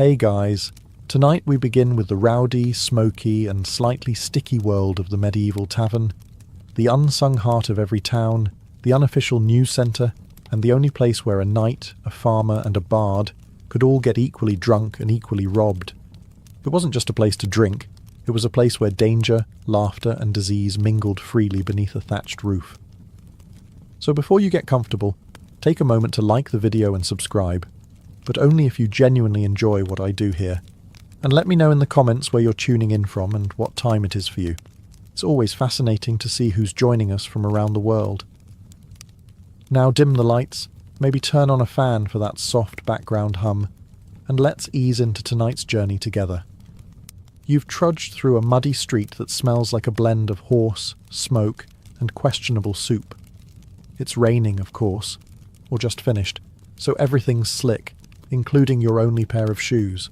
Hey guys, tonight we begin with the rowdy, smoky and slightly sticky world of the medieval tavern, the unsung heart of every town, the unofficial news centre, and the only place where a knight, a farmer and a bard could all get equally drunk and equally robbed. It wasn't just a place to drink, it was a place where danger, laughter and disease mingled freely beneath a thatched roof. So before you get comfortable, take a moment to like the video and subscribe, but only if you genuinely enjoy what I do here. And let me know in the comments where you're tuning in from and what time it is for you. It's always fascinating to see who's joining us from around the world. Now dim the lights, maybe turn on a fan for that soft background hum, and let's ease into tonight's journey together. You've trudged through a muddy street that smells like a blend of horse, smoke, and questionable soup. It's raining, of course, or just finished, so everything's slick, including your only pair of shoes.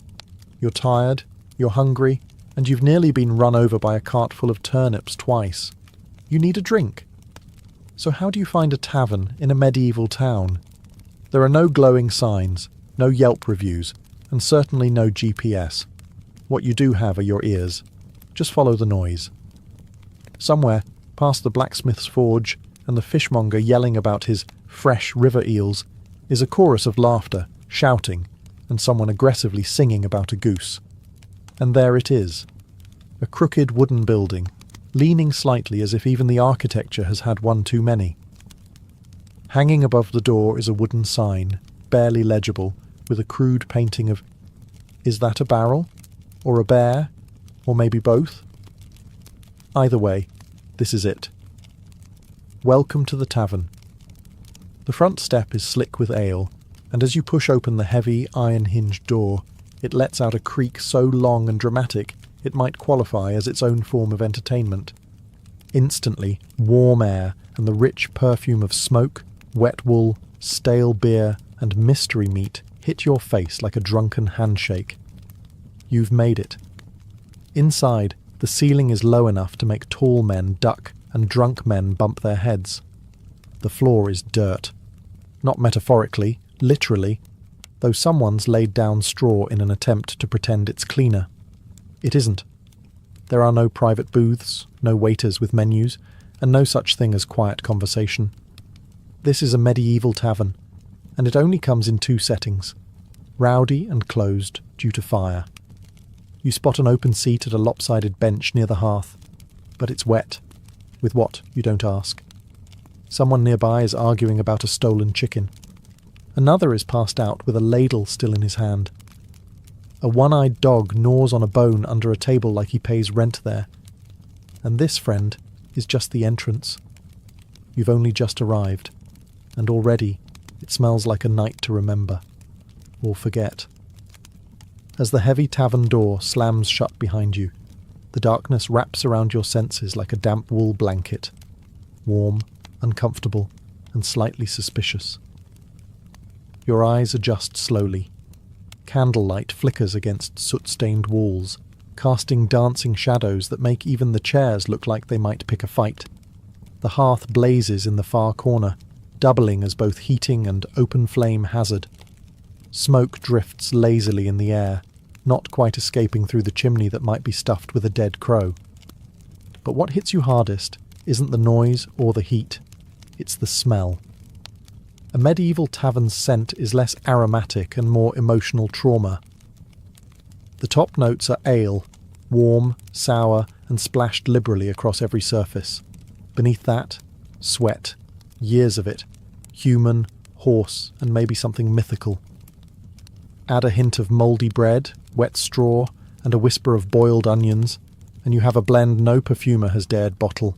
You're tired, you're hungry, and you've nearly been run over by a cart full of turnips twice. You need a drink. So how do you find a tavern in a medieval town? There are no glowing signs, no Yelp reviews, and certainly no GPS. What you do have are your ears. Just follow the noise. Somewhere, past the blacksmith's forge and the fishmonger yelling about his fresh river eels, is a chorus of laughter, shouting, and someone aggressively singing about a goose. And there it is. A crooked wooden building, leaning slightly as if even the architecture has had one too many. Hanging above the door is a wooden sign, barely legible, with a crude painting of, is that a barrel? Or a bear? Or maybe both? Either way, this is it. Welcome to the tavern. The front step is slick with ale, and as you push open the heavy, iron-hinged door, it lets out a creak so long and dramatic it might qualify as its own form of entertainment. Instantly, warm air and the rich perfume of smoke, wet wool, stale beer, and mystery meat hit your face like a drunken handshake. You've made it. Inside, the ceiling is low enough to make tall men duck and drunk men bump their heads. The floor is dirt. Not metaphorically, literally, though someone's laid down straw in an attempt to pretend it's cleaner. It isn't. There are no private booths, no waiters with menus, and no such thing as quiet conversation. This is a medieval tavern, and it only comes in two settings: rowdy and closed due to fire. You spot an open seat at a lopsided bench near the hearth, but it's wet. With what, you don't ask. Someone nearby is arguing about a stolen chicken. Another is passed out with a ladle still in his hand. A one-eyed dog gnaws on a bone under a table like he pays rent there. And this, friend, is just the entrance. You've only just arrived, and already it smells like a night to remember, or forget. As the heavy tavern door slams shut behind you, the darkness wraps around your senses like a damp wool blanket, warm, uncomfortable, and slightly suspicious. Your eyes adjust slowly. Candlelight flickers against soot-stained walls, casting dancing shadows that make even the chairs look like they might pick a fight. The hearth blazes in the far corner, doubling as both heating and open-flame hazard. Smoke drifts lazily in the air, not quite escaping through the chimney that might be stuffed with a dead crow. But what hits you hardest isn't the noise or the heat, it's the smell. A medieval tavern's scent is less aromatic and more emotional trauma. The top notes are ale, warm, sour, and splashed liberally across every surface. Beneath that, sweat, years of it, human, horse, and maybe something mythical. Add a hint of mouldy bread, wet straw, and a whisper of boiled onions, and you have a blend no perfumer has dared bottle.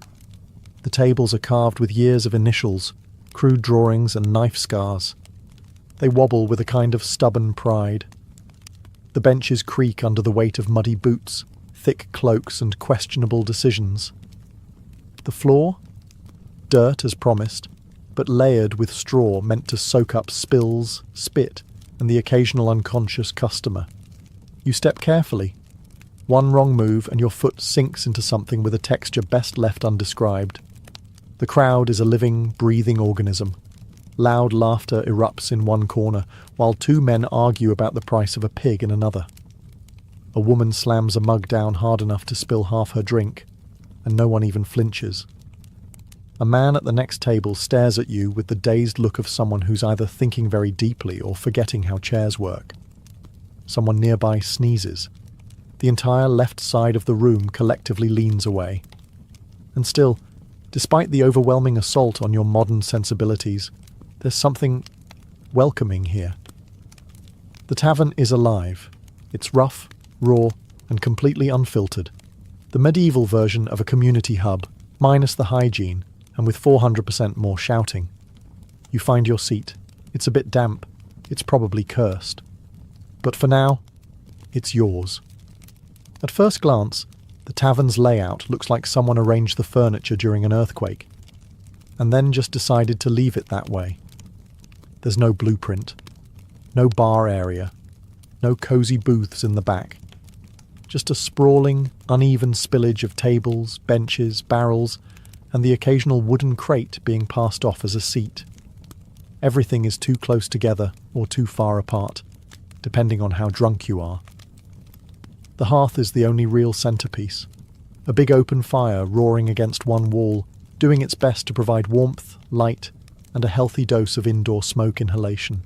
The tables are carved with years of initials, crude drawings and knife scars. They wobble with a kind of stubborn pride. The benches creak under the weight of muddy boots, thick cloaks and questionable decisions. The floor? Dirt as promised, but layered with straw meant to soak up spills, spit, and the occasional unconscious customer. You step carefully. One wrong move and your foot sinks into something with a texture best left undescribed. The crowd is a living, breathing organism. Loud laughter erupts in one corner, while two men argue about the price of a pig in another. A woman slams a mug down hard enough to spill half her drink, and no one even flinches. A man at the next table stares at you with the dazed look of someone who's either thinking very deeply or forgetting how chairs work. Someone nearby sneezes. The entire left side of the room collectively leans away. And still, despite the overwhelming assault on your modern sensibilities, there's something welcoming here. The tavern is alive. It's rough, raw, and completely unfiltered. The medieval version of a community hub, minus the hygiene, and with 400% more shouting. You find your seat. It's a bit damp. It's probably cursed. But for now, it's yours. At first glance, the tavern's layout looks like someone arranged the furniture during an earthquake, and then just decided to leave it that way. There's no blueprint, no bar area, no cozy booths in the back. Just a sprawling, uneven spillage of tables, benches, barrels, and the occasional wooden crate being passed off as a seat. Everything is too close together or too far apart, depending on how drunk you are. The hearth is the only real centerpiece, a big open fire roaring against one wall, doing its best to provide warmth, light, and a healthy dose of indoor smoke inhalation.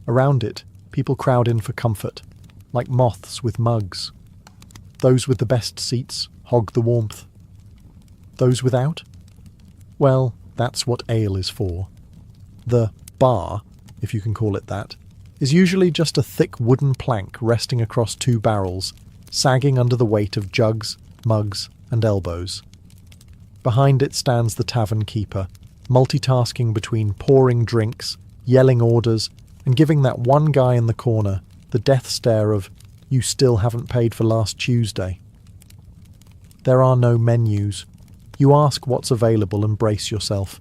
Around it, people crowd in for comfort, like moths with mugs. Those with the best seats hog the warmth. Those without? Well, that's what ale is for. The bar, if you can call it that, is usually just a thick wooden plank resting across two barrels, sagging under the weight of jugs, mugs, and elbows. Behind it stands the tavern keeper, multitasking between pouring drinks, yelling orders, and giving that one guy in the corner the death stare of, "You still haven't paid for last Tuesday." There are no menus. You ask what's available and brace yourself.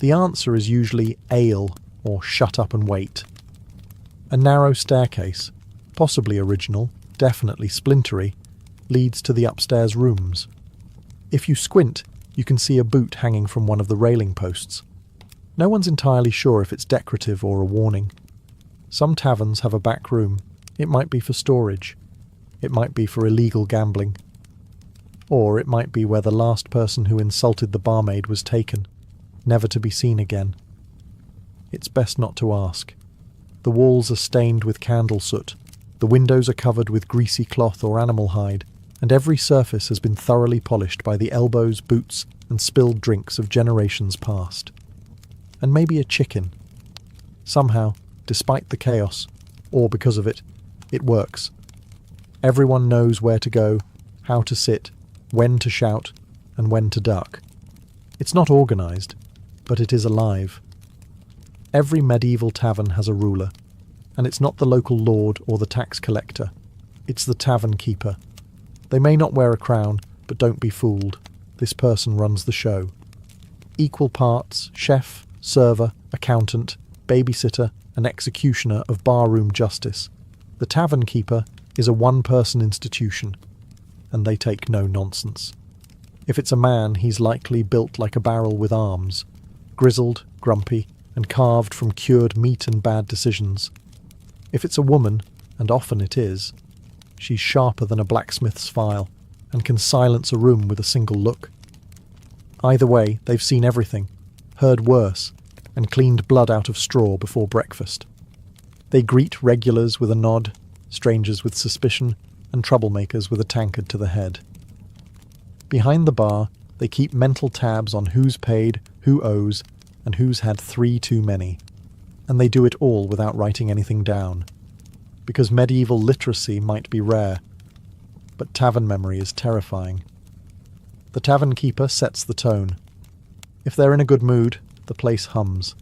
The answer is usually ale or shut up and wait. A narrow staircase, possibly original, definitely splintery, leads to the upstairs rooms. If you squint, you can see a boot hanging from one of the railing posts. No one's entirely sure if it's decorative or a warning. Some taverns have a back room. It might be for storage. It might be for illegal gambling. Or it might be where the last person who insulted the barmaid was taken, never to be seen again. It's best not to ask. The walls are stained with candle soot, the windows are covered with greasy cloth or animal hide, and every surface has been thoroughly polished by the elbows, boots, and spilled drinks of generations past. And maybe a chicken. Somehow, despite the chaos, or because of it, it works. Everyone knows where to go, how to sit, when to shout, and when to duck. It's not organised, but it is alive. Every medieval tavern has a ruler, and it's not the local lord or the tax collector. It's the tavern keeper. They may not wear a crown, but don't be fooled. This person runs the show. Equal parts chef, server, accountant, babysitter, and executioner of barroom justice. The tavern keeper is a one-person institution, and they take no nonsense. If it's a man, he's likely built like a barrel with arms, grizzled, grumpy, and carved from cured meat and bad decisions. If it's a woman, and often it is, she's sharper than a blacksmith's file, and can silence a room with a single look. Either way, they've seen everything, heard worse, and cleaned blood out of straw before breakfast. They greet regulars with a nod, strangers with suspicion, and troublemakers with a tankard to the head. Behind the bar, they keep mental tabs on who's paid, who owes, and who's had 3 too many. And they do it all without writing anything down. Because medieval literacy might be rare, but tavern memory is terrifying. The tavern keeper sets the tone. If they're in a good mood, the place hums.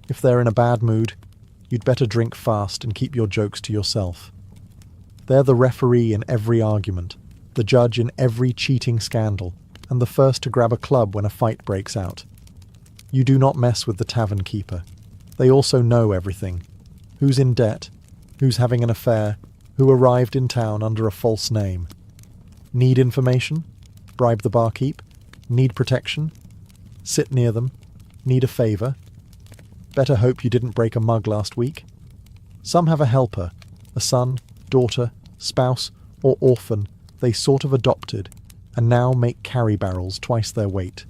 If they're in a bad mood, you'd better drink fast and keep your jokes to yourself. They're the referee in every argument, the judge in every cheating scandal, and the first to grab a club when a fight breaks out. You do not mess with the tavern keeper. They also know everything. Who's in debt, who's having an affair, who arrived in town under a false name. Need information? Bribe the barkeep? Need protection? Sit near them? Need a favour? Better hope you didn't break a mug last week. Some have a helper, a son, daughter, spouse, or orphan they sort of adopted, and now make carry barrels twice their weight.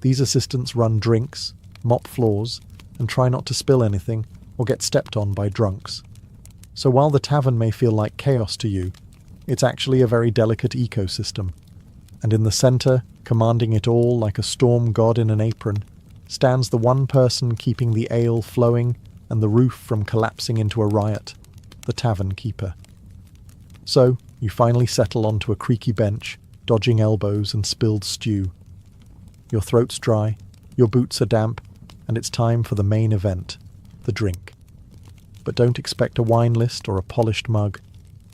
These assistants run drinks, mop floors, and try not to spill anything or get stepped on by drunks. So while the tavern may feel like chaos to you, it's actually a very delicate ecosystem. And in the centre, commanding it all like a storm god in an apron, stands the one person keeping the ale flowing and the roof from collapsing into a riot, the tavern keeper. So, you finally settle onto a creaky bench, dodging elbows and spilled stew. Your throat's dry, your boots are damp, and it's time for the main event, the drink. But don't expect a wine list or a polished mug.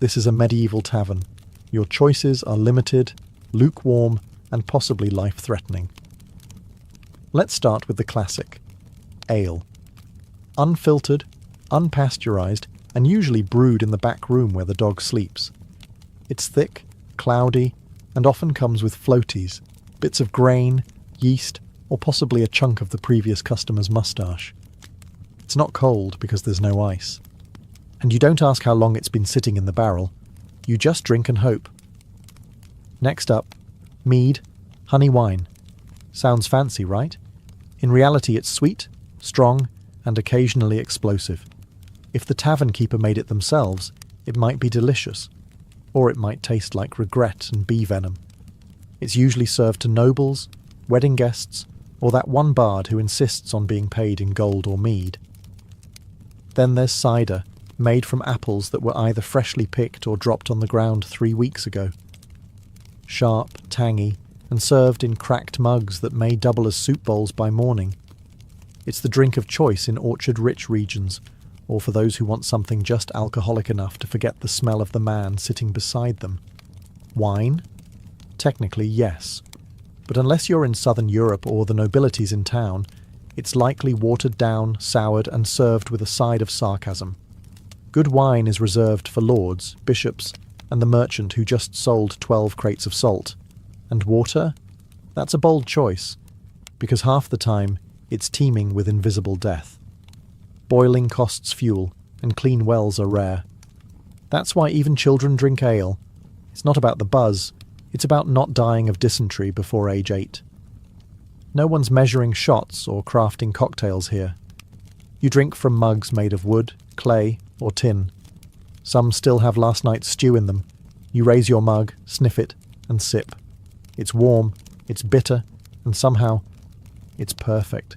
This is a medieval tavern. Your choices are limited, lukewarm, and possibly life-threatening. Let's start with the classic, ale. Unfiltered, unpasteurized, and usually brewed in the back room where the dog sleeps. It's thick, cloudy, and often comes with floaties, bits of grain, yeast, or possibly a chunk of the previous customer's moustache. It's not cold because there's no ice. And you don't ask how long it's been sitting in the barrel. You just drink and hope. Next up, mead, honey wine. Sounds fancy, right? In reality, it's sweet, strong, and occasionally explosive. If the tavern keeper made it themselves, it might be delicious, or it might taste like regret and bee venom. It's usually served to nobles, wedding guests, or that one bard who insists on being paid in gold or mead. Then there's cider, made from apples that were either freshly picked or dropped on the ground 3 weeks ago. Sharp, tangy, and served in cracked mugs that may double as soup bowls by morning. It's the drink of choice in orchard-rich regions, or for those who want something just alcoholic enough to forget the smell of the man sitting beside them. Wine? Technically, yes. But unless you're in southern Europe or the nobility's in town, it's likely watered down, soured, and served with a side of sarcasm. Good wine is reserved for lords, bishops, and the merchant who just sold 12 crates of salt. And water? That's a bold choice, because half the time it's teeming with invisible death. Boiling costs fuel, and clean wells are rare. That's why even children drink ale. It's not about the buzz, it's about not dying of dysentery before age 8. No one's measuring shots or crafting cocktails here. You drink from mugs made of wood, clay, or tin. Some still have last night's stew in them. You raise your mug, sniff it, and sip. It's warm, it's bitter, and somehow, it's perfect.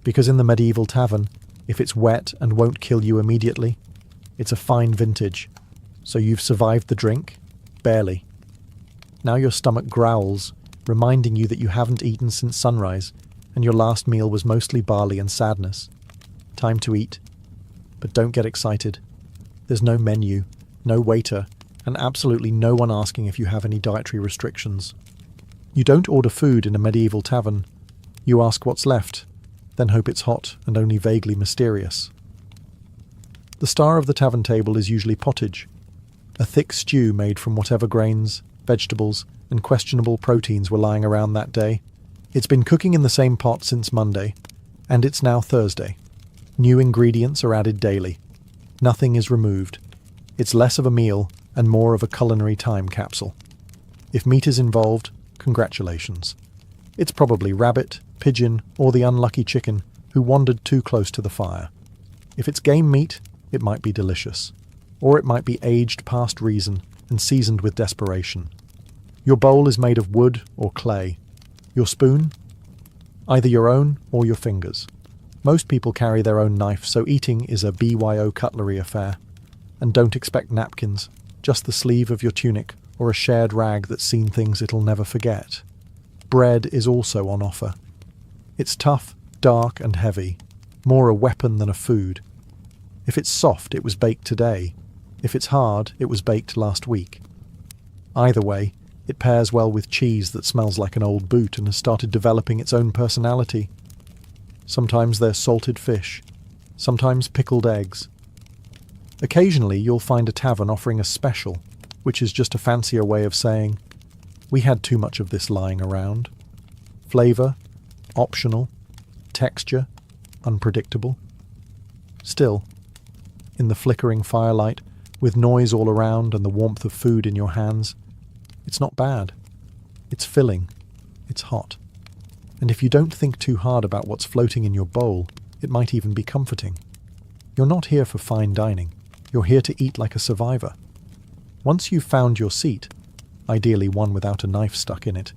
Because in the medieval tavern, if it's wet and won't kill you immediately, it's a fine vintage. So you've survived the drink? Barely. Now your stomach growls, reminding you that you haven't eaten since sunrise, and your last meal was mostly barley and sadness. Time to eat. But don't get excited. There's no menu, no waiter, and absolutely no one asking if you have any dietary restrictions. You don't order food in a medieval tavern. You ask what's left, then hope it's hot and only vaguely mysterious. The star of the tavern table is usually pottage, a thick stew made from whatever grains, vegetables, and questionable proteins were lying around that day. It's been cooking in the same pot since Monday, and it's now Thursday. New ingredients are added daily. Nothing is removed. It's less of a meal and more of a culinary time capsule. If meat is involved, congratulations. It's probably rabbit, pigeon, or the unlucky chicken who wandered too close to the fire. If it's game meat, it might be delicious. Or it might be aged past reason and seasoned with desperation. Your bowl is made of wood or clay. Your spoon? Either your own or your fingers. Most people carry their own knife, so eating is a BYO cutlery affair. And don't expect napkins, just the sleeve of your tunic or a shared rag that's seen things it'll never forget. Bread is also on offer. It's tough, dark, and heavy, more a weapon than a food. If it's soft, it was baked today. If it's hard, it was baked last week. Either way, it pairs well with cheese that smells like an old boot and has started developing its own personality. Sometimes there's salted fish, sometimes pickled eggs. Occasionally you'll find a tavern offering a special, which is just a fancier way of saying, we had too much of this lying around. Flavour, optional, texture, unpredictable. Still, in the flickering firelight, with noise all around and the warmth of food in your hands, it's not bad. It's filling. It's hot. And if you don't think too hard about what's floating in your bowl, it might even be comforting. You're not here for fine dining. You're here to eat like a survivor. Once you've found your seat, ideally one without a knife stuck in it,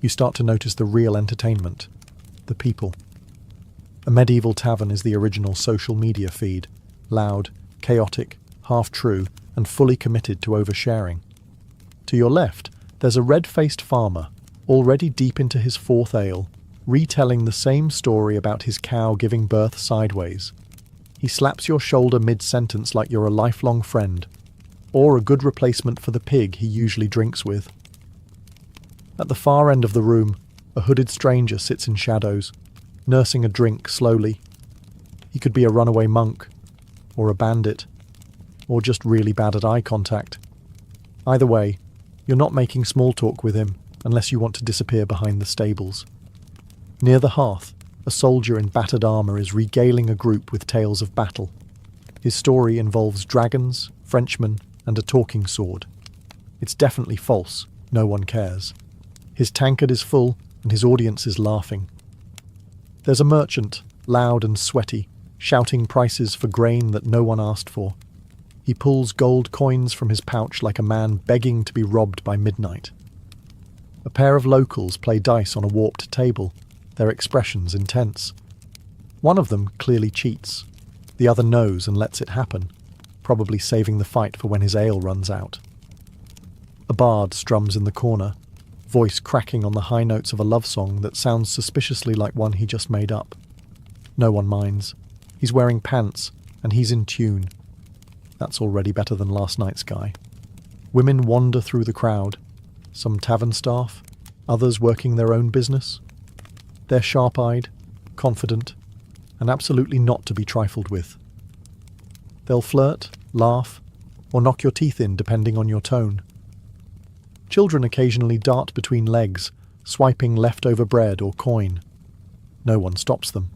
you start to notice the real entertainment, the people. A medieval tavern is the original social media feed, loud, chaotic, half-true, and fully committed to oversharing. To your left, there's a red-faced farmer, already deep into his fourth ale, retelling the same story about his cow giving birth sideways. He slaps your shoulder mid-sentence like you're a lifelong friend, or a good replacement for the pig he usually drinks with. At the far end of the room, a hooded stranger sits in shadows, nursing a drink slowly. He could be a runaway monk, or a bandit, or just really bad at eye contact. Either way, you're not making small talk with him unless you want to disappear behind the stables. Near the hearth, a soldier in battered armour is regaling a group with tales of battle. His story involves dragons, Frenchmen, and a talking sword. It's definitely false, no one cares. His tankard is full, and his audience is laughing. There's a merchant, loud and sweaty, shouting prices for grain that no one asked for. He pulls gold coins from his pouch like a man begging to be robbed by midnight. A pair of locals play dice on a warped table, their expressions intense. One of them clearly cheats. The other knows and lets it happen, probably saving the fight for when his ale runs out. A bard strums in the corner, voice cracking on the high notes of a love song that sounds suspiciously like one he just made up. No one minds. He's wearing pants, and he's in tune. That's already better than last night's guy. Women wander through the crowd, some tavern staff, others working their own business. They're sharp-eyed, confident, and absolutely not to be trifled with. They'll flirt, laugh, or knock your teeth in depending on your tone. Children occasionally dart between legs, swiping leftover bread or coin. No one stops them.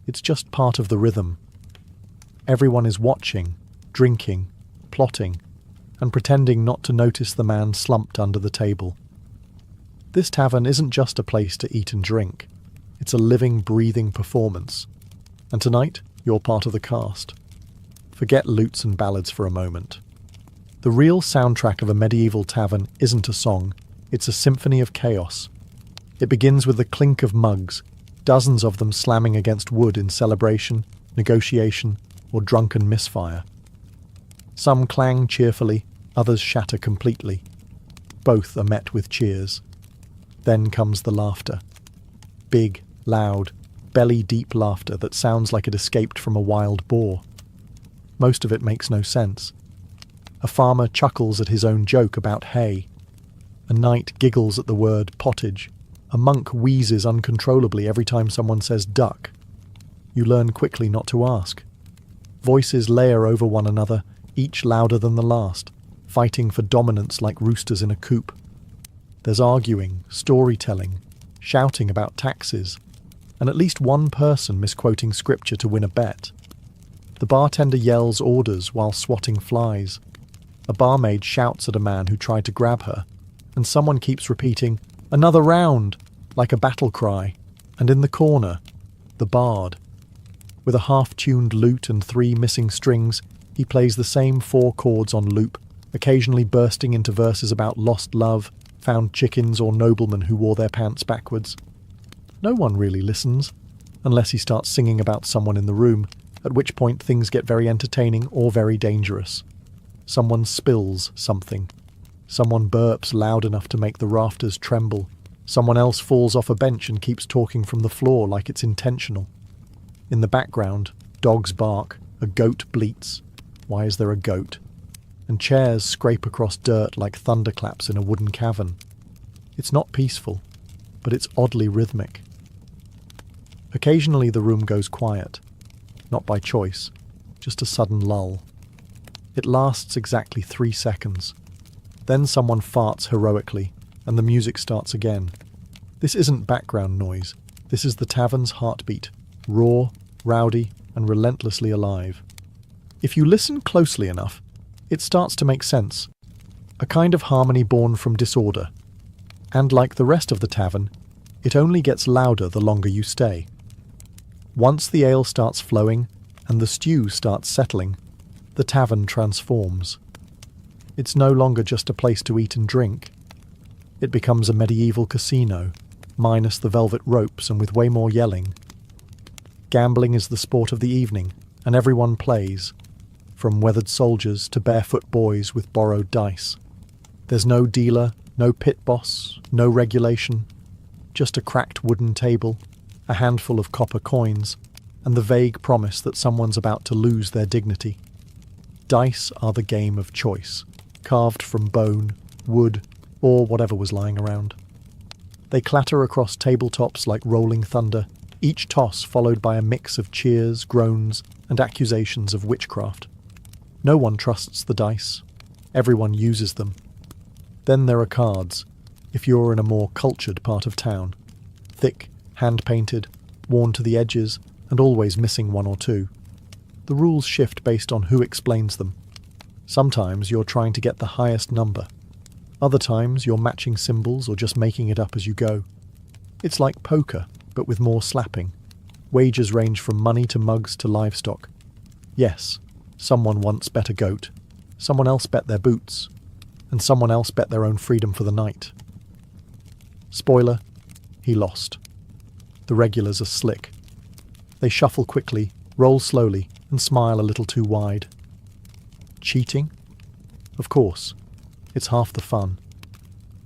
It's just part of the rhythm. Everyone is watching, drinking, plotting, and pretending not to notice the man slumped under the table. This tavern isn't just a place to eat and drink. It's a living, breathing performance. And tonight, you're part of the cast. Forget lutes and ballads for a moment. The real soundtrack of a medieval tavern isn't a song, it's a symphony of chaos. It begins with the clink of mugs, dozens of them slamming against wood in celebration, negotiation, or drunken misfire. Some clang cheerfully, others shatter completely. Both are met with cheers. Then comes the laughter. Big, loud, belly-deep laughter that sounds like it escaped from a wild boar. Most of it makes no sense. A farmer chuckles at his own joke about hay. A knight giggles at the word pottage. A monk wheezes uncontrollably every time someone says duck. You learn quickly not to ask. Voices layer over one another, each louder than the last, fighting for dominance like roosters in a coop. There's arguing, storytelling, shouting about taxes, and at least one person misquoting scripture to win a bet. The bartender yells orders while swatting flies. A barmaid shouts at a man who tried to grab her, and someone keeps repeating, "Another round," like a battle cry. And in the corner, the bard. With a half-tuned lute and 3 missing strings, he plays the same 4 chords on loop, occasionally bursting into verses about lost love, found chickens, or noblemen who wore their pants backwards. No one really listens, unless he starts singing about someone in the room, at which point things get very entertaining or very dangerous. Someone spills something. Someone burps loud enough to make the rafters tremble. Someone else falls off a bench and keeps talking from the floor like it's intentional. In the background, dogs bark, a goat bleats. Why is there a goat? And chairs scrape across dirt like thunderclaps in a wooden cavern. It's not peaceful, but it's oddly rhythmic. Occasionally the room goes quiet. Not by choice, just a sudden lull. It lasts exactly 3 seconds. Then someone farts heroically, and the music starts again. This isn't background noise. This is the tavern's heartbeat, raw, rowdy, and relentlessly alive. If you listen closely enough, it starts to make sense. A kind of harmony born from disorder. And like the rest of the tavern, it only gets louder the longer you stay. Once the ale starts flowing and the stew starts settling, the tavern transforms. It's no longer just a place to eat and drink. It becomes a medieval casino, minus the velvet ropes and with way more yelling. Gambling is the sport of the evening, and everyone plays, from weathered soldiers to barefoot boys with borrowed dice. There's no dealer, no pit boss, no regulation, just a cracked wooden table, a handful of copper coins, and the vague promise that someone's about to lose their dignity. Dice are the game of choice, carved from bone, wood, or whatever was lying around. They clatter across tabletops like rolling thunder, each toss followed by a mix of cheers, groans, and accusations of witchcraft. No one trusts the dice. Everyone uses them. Then there are cards, if you're in a more cultured part of town. Thick, hand-painted, worn to the edges, and always missing one or two. The rules shift based on who explains them. Sometimes you're trying to get the highest number. Other times you're matching symbols or just making it up as you go. It's like poker, but with more slapping. Wagers range from money to mugs to livestock. Yes, someone once bet a goat. Someone else bet their boots. And someone else bet their own freedom for the night. Spoiler, he lost. The regulars are slick. They shuffle quickly, roll slowly, and smile a little too wide. Cheating? Of course. It's half the fun.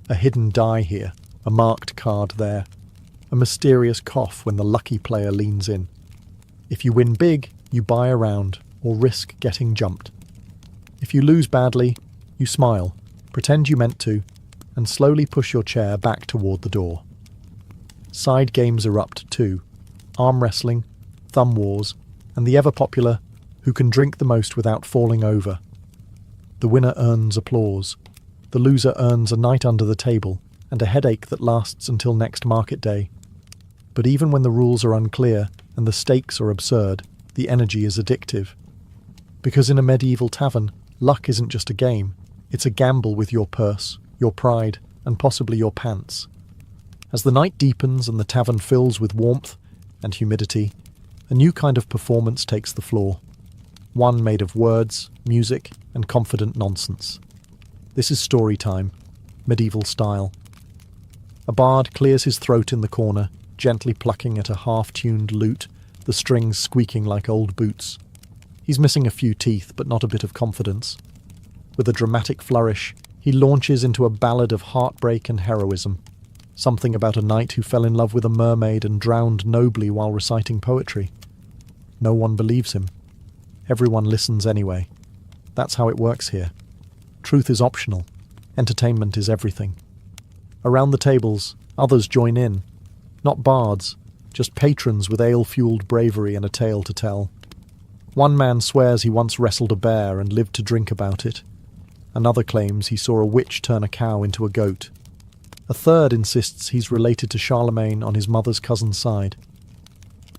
A hidden die here, a marked card there, a mysterious cough when the lucky player leans in. If you win big, you buy a round or risk getting jumped. If you lose badly, you smile, pretend you meant to, and slowly push your chair back toward the door. Side games erupt too. Arm wrestling, thumb wars, and the ever-popular who can drink the most without falling over. The winner earns applause. The loser earns a night under the table and a headache that lasts until next market day. But even when the rules are unclear and the stakes are absurd, the energy is addictive. Because in a medieval tavern, luck isn't just a game, it's a gamble with your purse, your pride, and possibly your pants. As the night deepens and the tavern fills with warmth and humidity, a new kind of performance takes the floor. One made of words, music, and confident nonsense. This is story time, medieval style. A bard clears his throat in the corner, gently plucking at a half-tuned lute, the strings squeaking like old boots. He's missing a few teeth, but not a bit of confidence. With a dramatic flourish, he launches into a ballad of heartbreak and heroism. Something about a knight who fell in love with a mermaid and drowned nobly while reciting poetry. No one believes him. Everyone listens anyway. That's how it works here. Truth is optional. Entertainment is everything. Around the tables, others join in. Not bards, just patrons with ale-fueled bravery and a tale to tell. One man swears he once wrestled a bear and lived to drink about it. Another claims he saw a witch turn a cow into a goat. A third insists he's related to Charlemagne on his mother's cousin's side.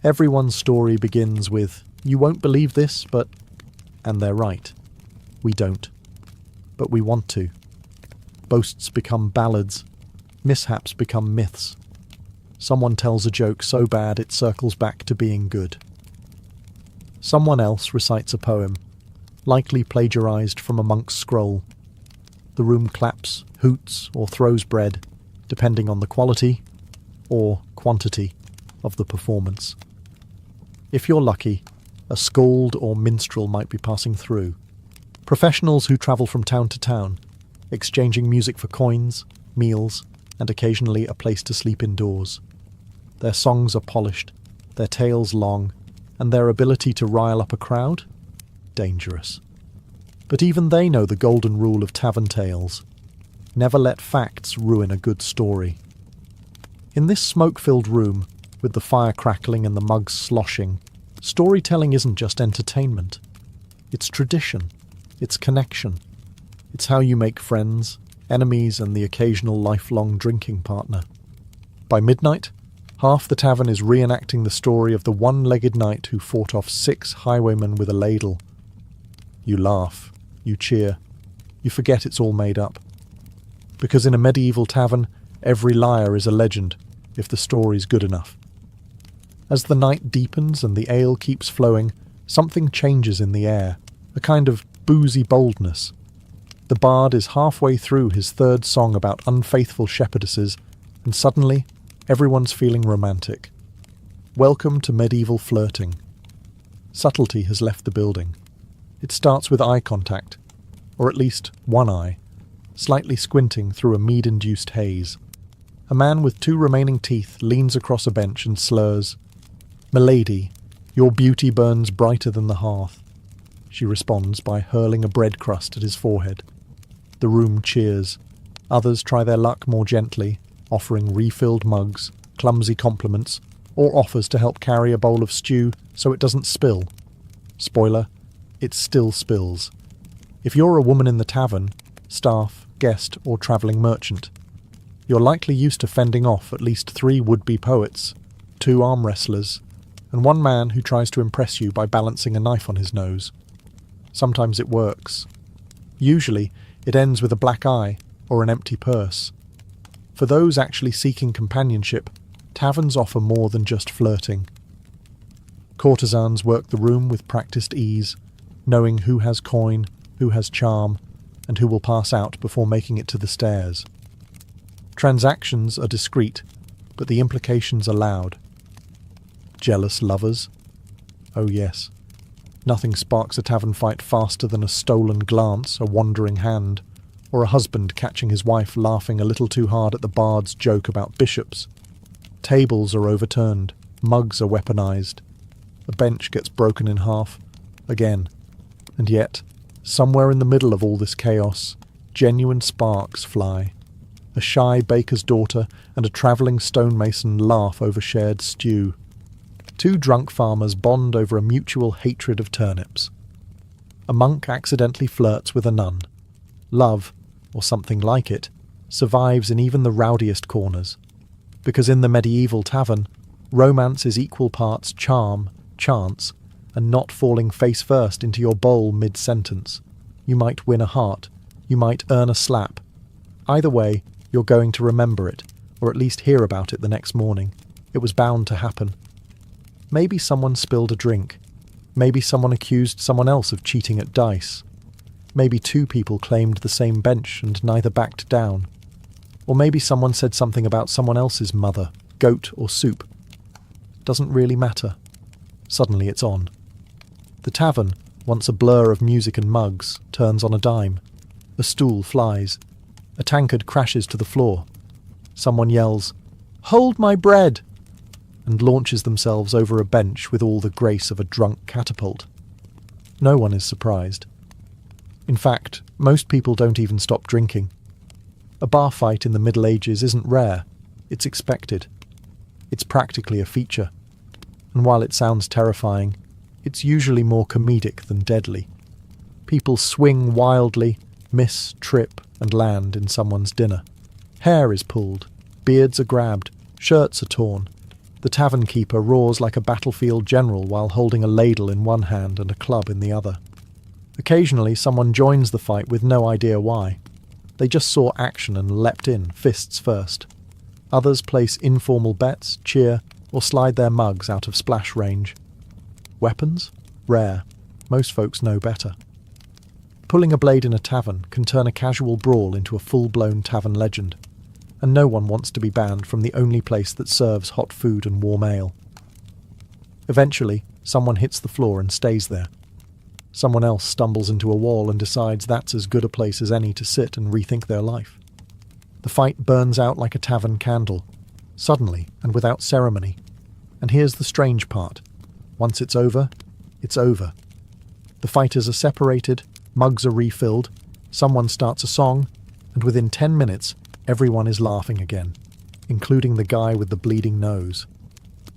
Everyone's story begins with, "You won't believe this, but..." And they're right. We don't. But we want to. Boasts become ballads. Mishaps become myths. Someone tells a joke so bad it circles back to being good. Someone else recites a poem, likely plagiarized from a monk's scroll. The room claps, hoots, or throws bread, depending on the quality or quantity of the performance. If you're lucky, a skald or minstrel might be passing through. Professionals who travel from town to town, exchanging music for coins, meals, and occasionally a place to sleep indoors. Their songs are polished, their tales long, and their ability to rile up a crowd? Dangerous. But even they know the golden rule of tavern tales. Never let facts ruin a good story. In this smoke-filled room, with the fire crackling and the mugs sloshing, storytelling isn't just entertainment. It's tradition. It's connection. It's how you make friends, enemies, and the occasional lifelong drinking partner. By midnight, Half the tavern is reenacting the story of the one-legged knight who fought off 6 highwaymen with a ladle. You laugh, you cheer, you forget it's all made up. Because in a medieval tavern, every liar is a legend, if the story's good enough. As the night deepens and the ale keeps flowing, something changes in the air, a kind of boozy boldness. The bard is halfway through his 3rd song about unfaithful shepherdesses, and suddenly, everyone's feeling romantic. Welcome to medieval flirting. Subtlety has left the building. It starts with eye contact, or at least one eye, slightly squinting through a mead-induced haze. A man with 2 remaining teeth leans across a bench and slurs, "Milady, your beauty burns brighter than the hearth." She responds by hurling a bread crust at his forehead. The room cheers. Others try their luck more gently, offering refilled mugs, clumsy compliments, or offers to help carry a bowl of stew so it doesn't spill. Spoiler, it still spills. If you're a woman in the tavern, staff, guest, or travelling merchant, you're likely used to fending off at least 3 would-be poets, 2 arm wrestlers, and 1 man who tries to impress you by balancing a knife on his nose. Sometimes it works. Usually, it ends with a black eye or an empty purse. For those actually seeking companionship, taverns offer more than just flirting. Courtesans work the room with practiced ease, knowing who has coin, who has charm, and who will pass out before making it to the stairs. Transactions are discreet, but the implications are loud. Jealous lovers? Oh yes. Nothing sparks a tavern fight faster than a stolen glance, a wandering hand, or a husband catching his wife laughing a little too hard at the bard's joke about bishops. Tables are overturned, mugs are weaponized, a bench gets broken in half, again. And yet, somewhere in the middle of all this chaos, genuine sparks fly. A shy baker's daughter and a travelling stonemason laugh over shared stew. 2 drunk farmers bond over a mutual hatred of turnips. A monk accidentally flirts with a nun. Love, or something like it, survives in even the rowdiest corners. Because in the medieval tavern, romance is equal parts charm, chance, and not falling face first into your bowl mid-sentence. You might win a heart, you might earn a slap. Either way, you're going to remember it, or at least hear about it the next morning. It was bound to happen. Maybe someone spilled a drink. Maybe someone accused someone else of cheating at dice. Maybe 2 people claimed the same bench and neither backed down. Or maybe someone said something about someone else's mother, goat or soup. Doesn't really matter. Suddenly it's on. The tavern, once a blur of music and mugs, turns on a dime. A stool flies. A tankard crashes to the floor. Someone yells, "Hold my bread!" and launches themselves over a bench with all the grace of a drunk catapult. No one is surprised. In fact, most people don't even stop drinking. A bar fight in the Middle Ages isn't rare, it's expected. It's practically a feature. And while it sounds terrifying, it's usually more comedic than deadly. People swing wildly, miss, trip, and land in someone's dinner. Hair is pulled, beards are grabbed, shirts are torn. The tavern keeper roars like a battlefield general while holding a ladle in one hand and a club in the other. Occasionally someone joins the fight with no idea why. They just saw action and leapt in, fists first. Others place informal bets, cheer, or slide their mugs out of splash range. Weapons? Rare. Most folks know better. Pulling a blade in a tavern can turn a casual brawl into a full-blown tavern legend, and no one wants to be banned from the only place that serves hot food and warm ale. Eventually, someone hits the floor and stays there. Someone else stumbles into a wall and decides that's as good a place as any to sit and rethink their life. The fight burns out like a tavern candle, suddenly and without ceremony. And here's the strange part. Once it's over, it's over. The fighters are separated, mugs are refilled, someone starts a song, and within 10 minutes, everyone is laughing again, including the guy with the bleeding nose.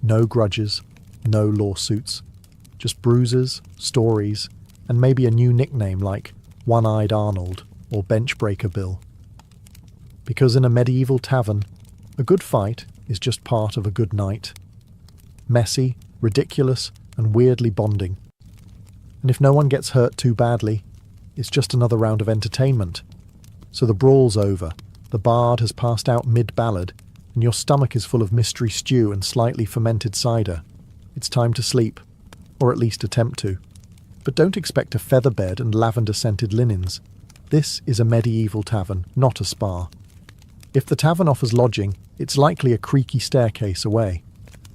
No grudges, no lawsuits, just bruises, stories, and maybe a new nickname like One-Eyed Arnold or Benchbreaker Bill. Because in a medieval tavern, a good fight, is just part of a good night. Messy, ridiculous, and weirdly bonding. And if no one gets hurt too badly, it's just another round of entertainment. So the brawl's over, the bard has passed out mid-ballad, and your stomach is full of mystery stew and slightly fermented cider. It's time to sleep, or at least attempt to. But don't expect a feather bed and lavender-scented linens. This is a medieval tavern, not a spa. If the tavern offers lodging, it's likely a creaky staircase away.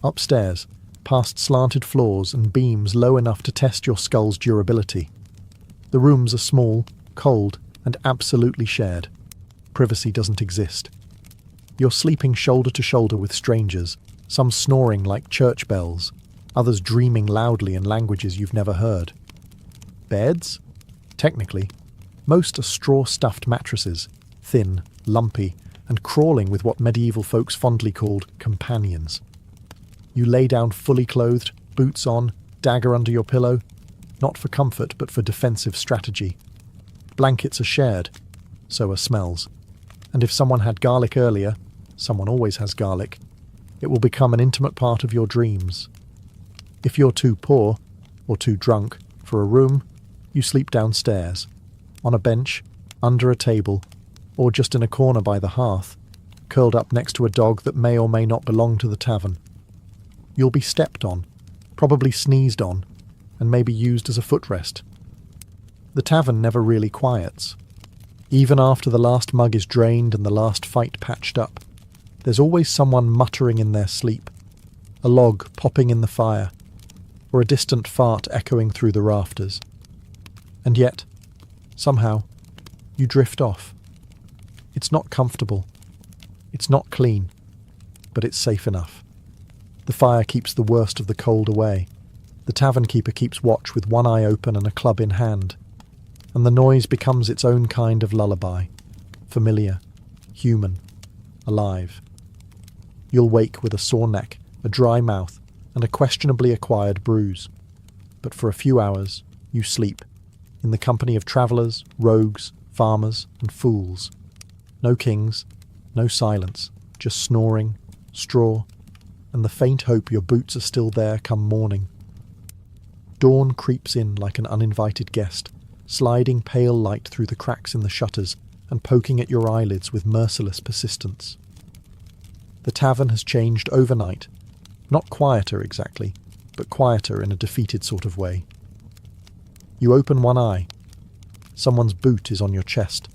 Upstairs, past slanted floors and beams low enough to test your skull's durability. The rooms are small, cold, and absolutely shared. Privacy doesn't exist. You're sleeping shoulder to shoulder with strangers, some snoring like church bells, others dreaming loudly in languages you've never heard. Beds? Technically. Most are straw-stuffed mattresses, thin, lumpy, and crawling with what medieval folks fondly called companions. You lay down fully clothed, boots on, dagger under your pillow, not for comfort but for defensive strategy. Blankets are shared, so are smells. And if someone had garlic earlier, someone always has garlic, it will become an intimate part of your dreams. If you're too poor, or too drunk, for a room, you sleep downstairs, on a bench, under a table, or just in a corner by the hearth, curled up next to a dog that may or may not belong to the tavern. You'll be stepped on, probably sneezed on, and maybe used as a footrest. The tavern never really quiets. Even after the last mug is drained and the last fight patched up, there's always someone muttering in their sleep, a log popping in the fire, or a distant fart echoing through the rafters. And yet, somehow, you drift off. It's not comfortable. It's not clean, but it's safe enough. The fire keeps the worst of the cold away. The tavern keeper keeps watch with one eye open and a club in hand. And the noise becomes its own kind of lullaby. Familiar, human, alive. You'll wake with a sore neck, a dry mouth, and a questionably acquired bruise. But for a few hours, you sleep, in the company of travellers, rogues, farmers, and fools. No kings, no silence, just snoring, straw, and the faint hope your boots are still there come morning. Dawn creeps in like an uninvited guest, sliding pale light through the cracks in the shutters and poking at your eyelids with merciless persistence. The tavern has changed overnight, not quieter exactly, but quieter in a defeated sort of way. You open one eye. Someone's boot is on your chest.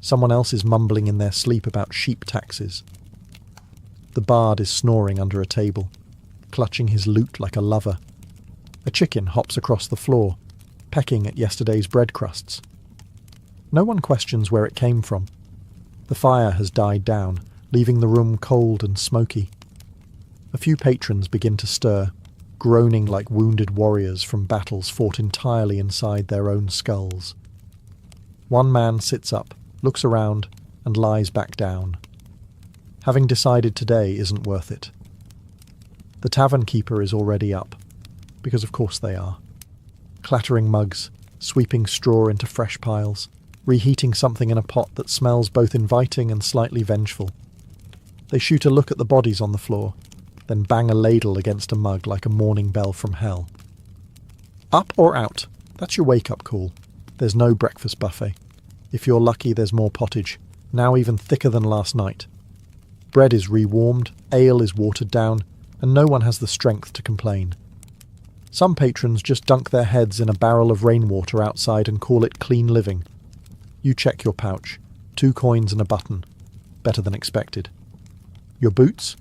Someone else is mumbling in their sleep about sheep taxes. The bard is snoring under a table, clutching his lute like a lover. A chicken hops across the floor, pecking at yesterday's bread crusts. No one questions where it came from. The fire has died down, leaving the room cold and smoky. A few patrons begin to stir, groaning like wounded warriors from battles fought entirely inside their own skulls. One man sits up, looks around, and lies back down. Having decided today isn't worth it. The tavern keeper is already up, because of course they are. Clattering mugs, sweeping straw into fresh piles, reheating something in a pot that smells both inviting and slightly vengeful. They shoot a look at the bodies on the floor, then bang a ladle against a mug like a morning bell from hell. Up or out? That's your wake-up call. There's no breakfast buffet. If you're lucky, there's more pottage, now even thicker than last night. Bread is rewarmed, ale is watered down, and no one has the strength to complain. Some patrons just dunk their heads in a barrel of rainwater outside and call it clean living. You check your pouch. 2 coins and a button. Better than expected. Your boots?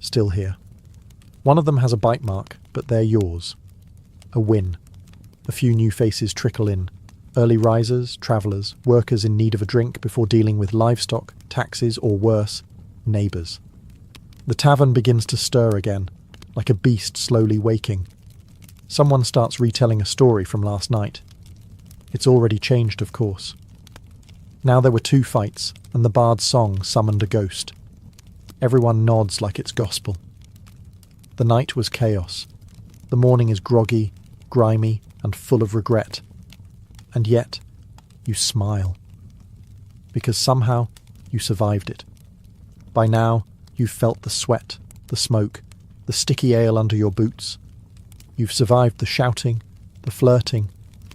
Still here. One of them has a bite mark, but they're yours. A win. A few new faces trickle in. Early risers, travellers, workers in need of a drink before dealing with livestock, taxes, or worse, neighbours. The tavern begins to stir again, like a beast slowly waking. Someone starts retelling a story from last night. It's already changed, of course. Now there were 2 fights, and the bard's song summoned a ghost. Everyone nods like it's gospel. The night was chaos. The morning is groggy, grimy, and full of regret. And yet, you smile. Because somehow, you survived it. By now, You've felt the sweat, the smoke, the sticky ale under your boots. You've survived the shouting, the flirting,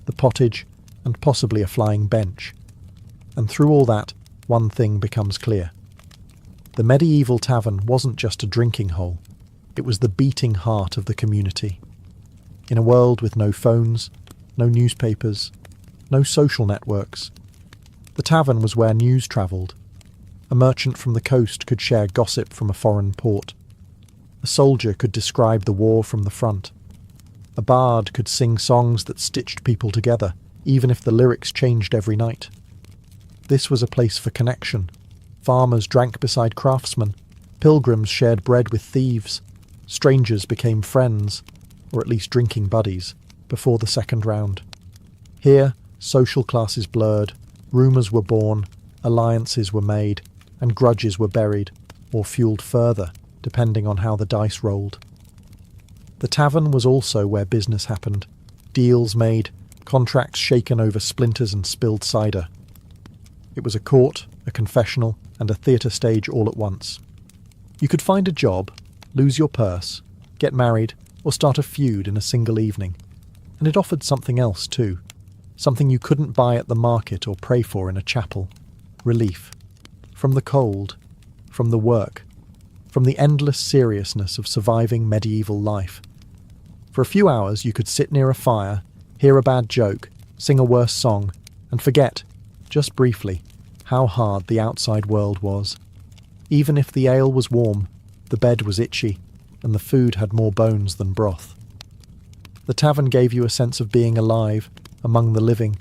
the pottage, and possibly a flying bench. And through all that, one thing becomes clear. The medieval tavern wasn't just a drinking hole, it was the beating heart of the community. In a world with no phones, no newspapers, no social networks, the tavern was where news travelled. A merchant from the coast could share gossip from a foreign port. A soldier could describe the war from the front. A bard could sing songs that stitched people together, even if the lyrics changed every night. This was a place for connection. Farmers drank beside craftsmen. Pilgrims shared bread with thieves. Strangers became friends, or at least drinking buddies, before the second round. Here, social classes blurred, rumours were born, alliances were made, and grudges were buried, or fuelled further, depending on how the dice rolled. The tavern was also where business happened, deals made, contracts shaken over splinters and spilled cider. It was a court, a confessional, and a theatre stage all at once. You could find a job, lose your purse, get married, or start a feud in a single evening. And it offered something else too, something you couldn't buy at the market or pray for in a chapel. Relief. From the cold, from the work, from the endless seriousness of surviving medieval life. For a few hours you could sit near a fire, hear a bad joke, sing a worse song, and forget, just briefly, how hard the outside world was. Even if the ale was warm, the bed was itchy, and the food had more bones than broth. The tavern gave you a sense of being alive, among the living,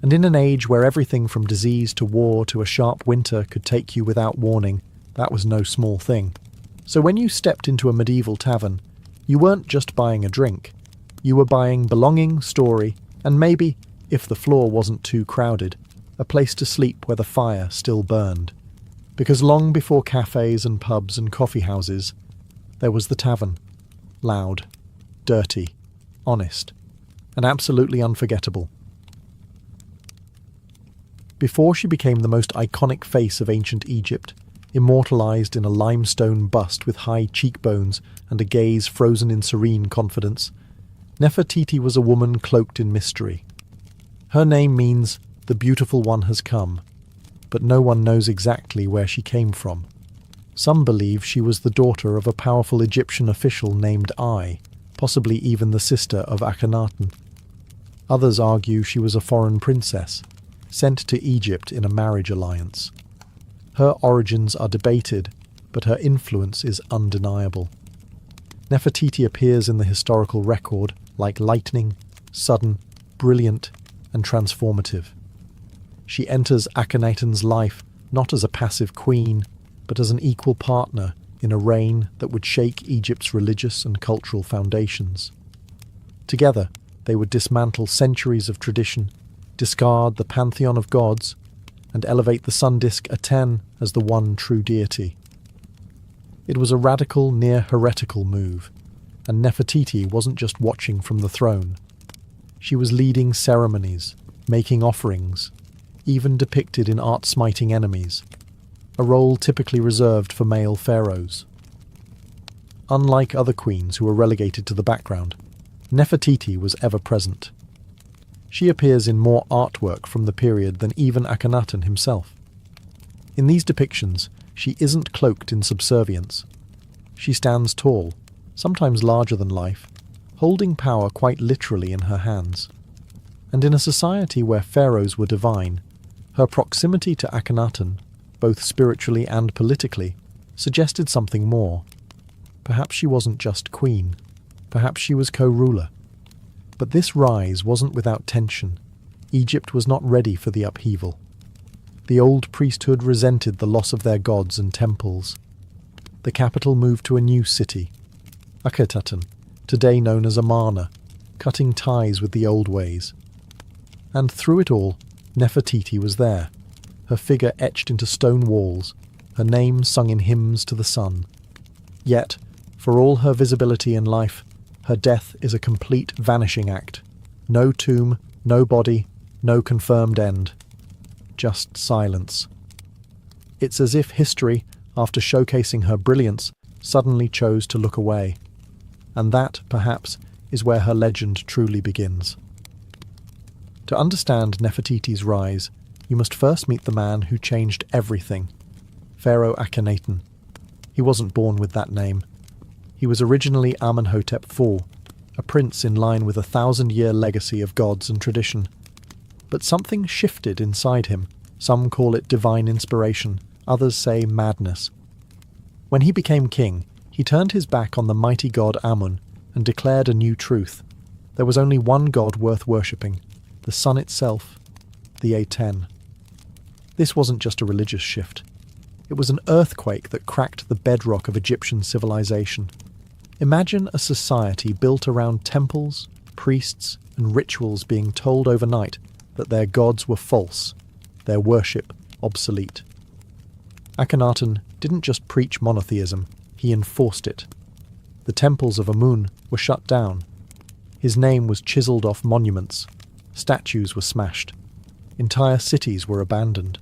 and in an age where everything from disease to war to a sharp winter could take you without warning, that was no small thing. So when you stepped into a medieval tavern, you weren't just buying a drink. You were buying belonging, story, and maybe, if the floor wasn't too crowded, a place to sleep where the fire still burned. Because long before cafes and pubs and coffee houses, there was the tavern. Loud, dirty, honest, and absolutely unforgettable. Before she became the most iconic face of ancient Egypt, immortalized in a limestone bust with high cheekbones and a gaze frozen in serene confidence, Nefertiti was a woman cloaked in mystery. Her name means, "the beautiful one has come," but no one knows exactly where she came from. Some believe she was the daughter of a powerful Egyptian official named Ai, possibly even the sister of Akhenaten. Others argue she was a foreign princess, sent to Egypt in a marriage alliance. Her origins are debated, but her influence is undeniable. Nefertiti appears in the historical record like lightning, sudden, brilliant, and transformative. She enters Akhenaten's life not as a passive queen, but as an equal partner in a reign that would shake Egypt's religious and cultural foundations. Together, they would dismantle centuries of tradition, discard the pantheon of gods, and elevate the sun disk Aten as the one true deity. It was a radical, near-heretical move, and Nefertiti wasn't just watching from the throne. She was leading ceremonies, making offerings, even depicted in art-smiting enemies, a role typically reserved for male pharaohs. Unlike other queens who were relegated to the background, Nefertiti was ever present. She appears in more artwork from the period than even Akhenaten himself. In these depictions, she isn't cloaked in subservience. She stands tall, sometimes larger than life, holding power quite literally in her hands. And in a society where pharaohs were divine, her proximity to Akhenaten, both spiritually and politically, suggested something more. Perhaps she wasn't just queen. Perhaps she was co-ruler. But this rise wasn't without tension. Egypt was not ready for the upheaval. The old priesthood resented the loss of their gods and temples. The capital moved to a new city, Akhetaten, today known as Amarna, cutting ties with the old ways. And through it all, Nefertiti was there, her figure etched into stone walls, her name sung in hymns to the sun. Yet, for all her visibility in life, her death is a complete vanishing act. No tomb, no body, no confirmed end. Just silence. It's as if history, after showcasing her brilliance, suddenly chose to look away. And that, perhaps, is where her legend truly begins. To understand Nefertiti's rise, you must first meet the man who changed everything, Pharaoh Akhenaten. He wasn't born with that name. He was originally Amenhotep IV, a prince in line with a 1,000-year legacy of gods and tradition. But something shifted inside him. Some call it divine inspiration, others say madness. When he became king, he turned his back on the mighty god Amun and declared a new truth. There was only one god worth worshipping, the sun itself, the Aten. This wasn't just a religious shift. It was an earthquake that cracked the bedrock of Egyptian civilization. Imagine a society built around temples, priests, and rituals being told overnight that their gods were false, their worship obsolete. Akhenaten didn't just preach monotheism, he enforced it. The temples of Amun were shut down. His name was chiseled off monuments. Statues were smashed. Entire cities were abandoned.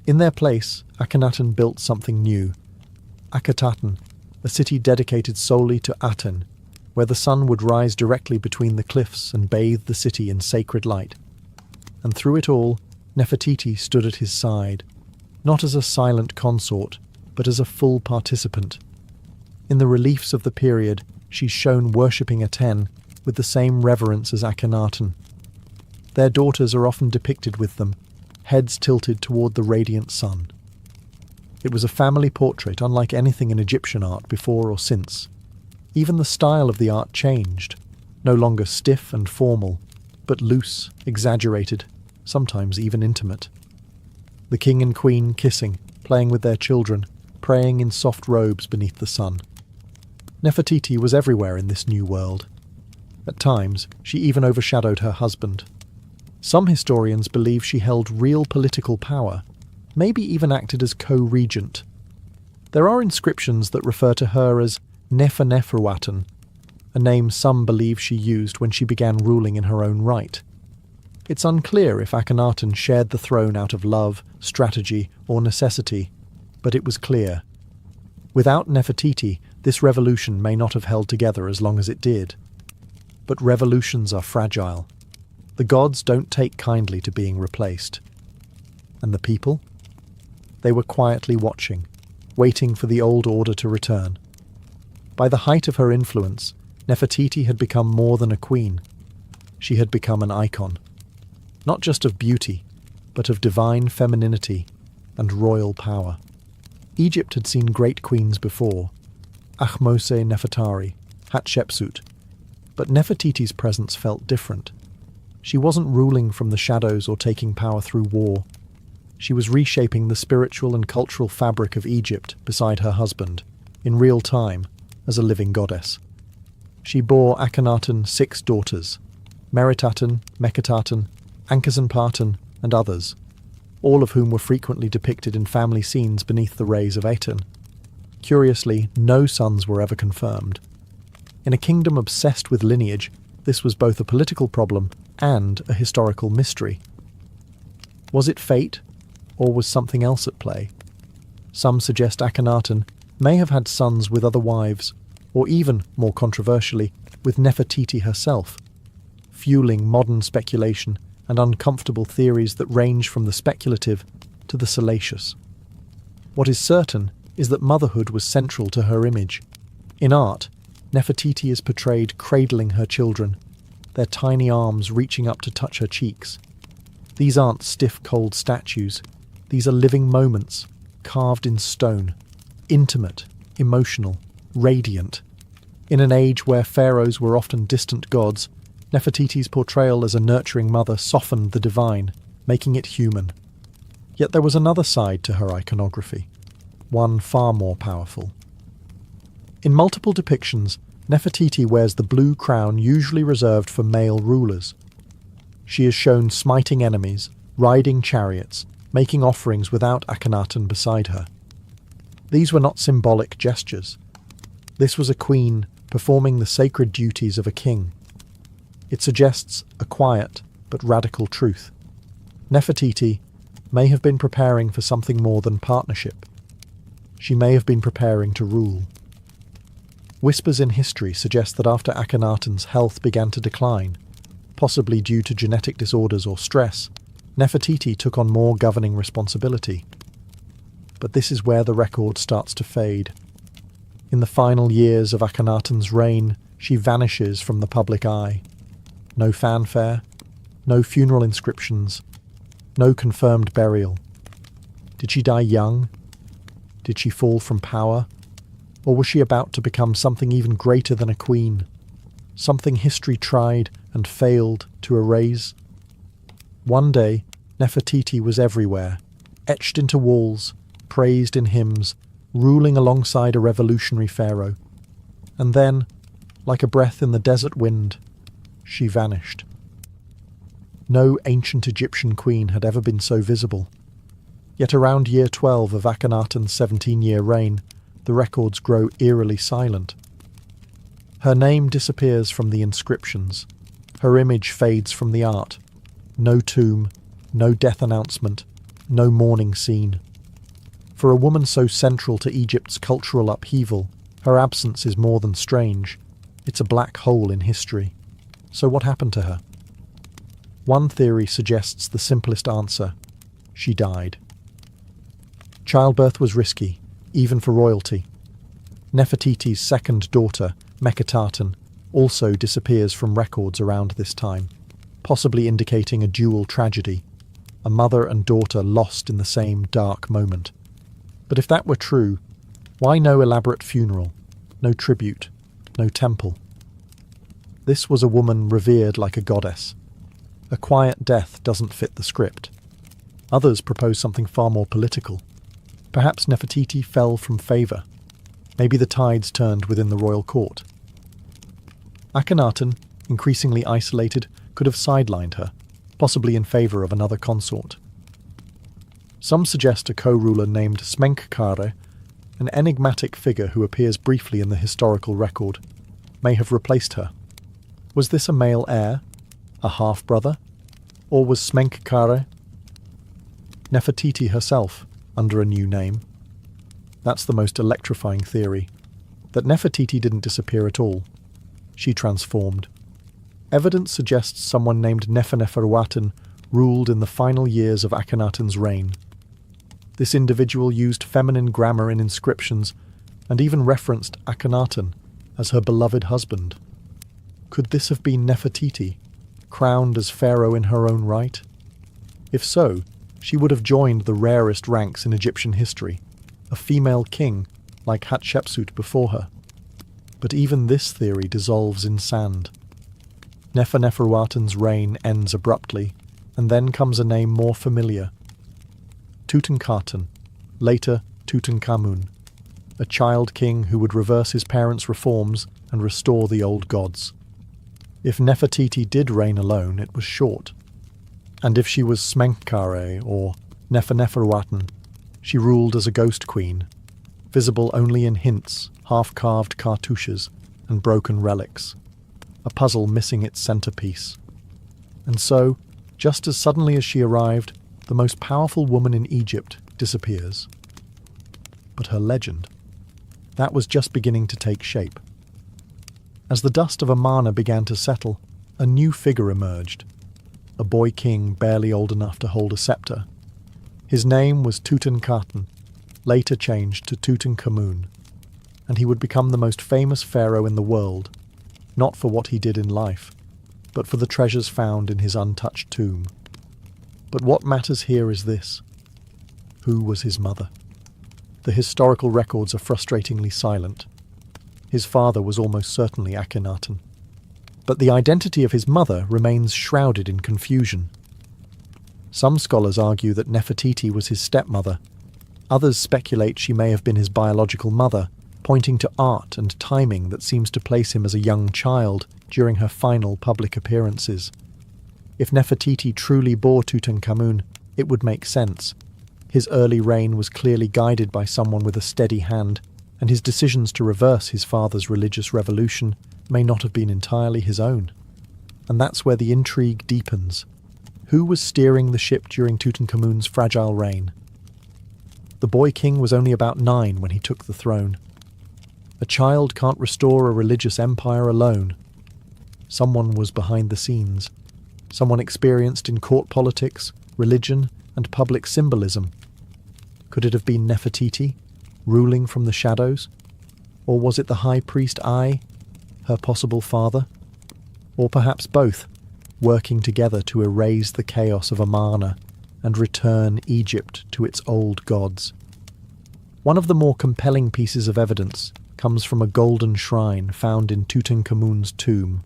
In their place, Akhenaten built something new. Akhetaten, a city dedicated solely to Aten, where the sun would rise directly between the cliffs and bathe the city in sacred light. And through it all, Nefertiti stood at his side, not as a silent consort, but as a full participant. In the reliefs of the period, she's shown worshipping Aten with the same reverence as Akhenaten. Their daughters are often depicted with them, heads tilted toward the radiant sun. It was a family portrait unlike anything in Egyptian art before or since. Even the style of the art changed, no longer stiff and formal, but loose, exaggerated, sometimes even intimate. The king and queen kissing, playing with their children, praying in soft robes beneath the sun. Nefertiti was everywhere in this new world. At times, she even overshadowed her husband. Some historians believe she held real political power, maybe even acted as co-regent. There are inscriptions that refer to her as Neferneferuaten, a name some believe she used when she began ruling in her own right. It's unclear if Akhenaten shared the throne out of love, strategy, or necessity, but it was clear. Without Nefertiti, this revolution may not have held together as long as it did. But revolutions are fragile. The gods don't take kindly to being replaced. And the people? They were quietly watching, waiting for the old order to return. By the height of her influence, Nefertiti had become more than a queen. She had become an icon, not just of beauty, but of divine femininity and royal power. Egypt had seen great queens before, Ahmose Nefertari, Hatshepsut, but Nefertiti's presence felt different. She wasn't ruling from the shadows or taking power through war. She was reshaping the spiritual and cultural fabric of Egypt beside her husband, in real time, as a living goddess. She bore Akhenaten 6 daughters, Meritaten, Meketaten, Ankhesenpaten, and others, all of whom were frequently depicted in family scenes beneath the rays of Aten. Curiously, no sons were ever confirmed. In a kingdom obsessed with lineage, this was both a political problem and a historical mystery. Was it fate, or was something else at play? Some suggest Akhenaten may have had sons with other wives, or even, more controversially, with Nefertiti herself, fueling modern speculation and uncomfortable theories that range from the speculative to the salacious. What is certain is that motherhood was central to her image. In art, Nefertiti is portrayed cradling her children, their tiny arms reaching up to touch her cheeks. These aren't stiff, cold statues. These are living moments, carved in stone, intimate, emotional, radiant. In an age where pharaohs were often distant gods, Nefertiti's portrayal as a nurturing mother softened the divine, making it human. Yet there was another side to her iconography, one far more powerful. In multiple depictions, Nefertiti wears the blue crown usually reserved for male rulers. She is shown smiting enemies, riding chariots, making offerings without Akhenaten beside her. These were not symbolic gestures. This was a queen performing the sacred duties of a king. It suggests a quiet but radical truth. Nefertiti may have been preparing for something more than partnership. she may have been preparing to rule. Whispers in history suggest that after Akhenaten's health began to decline, possibly due to genetic disorders or stress, Nefertiti took on more governing responsibility. But this is where the record starts to fade. In the final years of Akhenaten's reign, she vanishes from the public eye. No fanfare, no funeral inscriptions, no confirmed burial. Did she die young? Did she fall from power? Or was she about to become something even greater than a queen? Something history tried and failed to erase? One day, Nefertiti was everywhere, etched into walls, praised in hymns, ruling alongside a revolutionary pharaoh. And then, like a breath in the desert wind, she vanished. No ancient Egyptian queen had ever been so visible. Yet around year 12 of Akhenaten's 17-year reign, the records grow eerily silent. Her name disappears from the inscriptions. Her image fades from the art. No tomb, no death announcement, no mourning scene. For a woman so central to Egypt's cultural upheaval, her absence is more than strange. It's a black hole in history. So what happened to her? One theory suggests the simplest answer. She died. Childbirth was risky, even for royalty. Nefertiti's second daughter, Meketaten, also disappears from records around this time, possibly indicating a dual tragedy, a mother and daughter lost in the same dark moment. But if that were true, why no elaborate funeral, no tribute, no temple? This was a woman revered like a goddess. A quiet death doesn't fit the script. Others propose something far more political. Perhaps Nefertiti fell from favour. Maybe the tides turned within the royal court. Akhenaten, increasingly isolated, could have sidelined her, possibly in favour of another consort. Some suggest a co-ruler named Smenkhkare, an enigmatic figure who appears briefly in the historical record, may have replaced her. Was this a male heir? A half-brother? Or was Smenkhkare Nefertiti herself, under a new name? That's the most electrifying theory, that Nefertiti didn't disappear at all. She transformed. Evidence suggests someone named Neferneferuaten ruled in the final years of Akhenaten's reign. This individual used feminine grammar in inscriptions and even referenced Akhenaten as her beloved husband. Could this have been Nefertiti, crowned as pharaoh in her own right? If so, she would have joined the rarest ranks in Egyptian history, a female king like Hatshepsut before her. But even this theory dissolves in sand. Neferneferuaten's reign ends abruptly, and then comes a name more familiar. Tutankhaten, later Tutankhamun, a child king who would reverse his parents' reforms and restore the old gods. If Nefertiti did reign alone, it was short. And if she was Smenkhkare or Neferneferuaten, she ruled as a ghost queen, visible only in hints, half-carved cartouches, and broken relics, a puzzle missing its centerpiece. And so, just as suddenly as she arrived, the most powerful woman in Egypt disappears. But her legend, that was just beginning to take shape. As the dust of Amarna began to settle, a new figure emerged, a boy king barely old enough to hold a scepter. His name was Tutankhaten, later changed to Tutankhamun, and he would become the most famous pharaoh in the world, not for what he did in life, but for the treasures found in his untouched tomb. But what matters here is this: who was his mother? The historical records are frustratingly silent. His father was almost certainly Akhenaten, but the identity of his mother remains shrouded in confusion. Some scholars argue that Nefertiti was his stepmother. Others speculate she may have been his biological mother, pointing to art and timing that seems to place him as a young child during her final public appearances. If Nefertiti truly bore Tutankhamun, it would make sense. His early reign was clearly guided by someone with a steady hand, and his decisions to reverse his father's religious revolution may not have been entirely his own. And that's where the intrigue deepens. Who was steering the ship during Tutankhamun's fragile reign? The boy king was only about 9 when he took the throne. A child can't restore a religious empire alone. Someone was behind the scenes. Someone experienced in court politics, religion, and public symbolism. Could it have been Nefertiti, ruling from the shadows? Or was it the high priest Ai, her possible father? Or perhaps both, working together to erase the chaos of Amarna and return Egypt to its old gods? One of the more compelling pieces of evidence comes from a golden shrine found in Tutankhamun's tomb.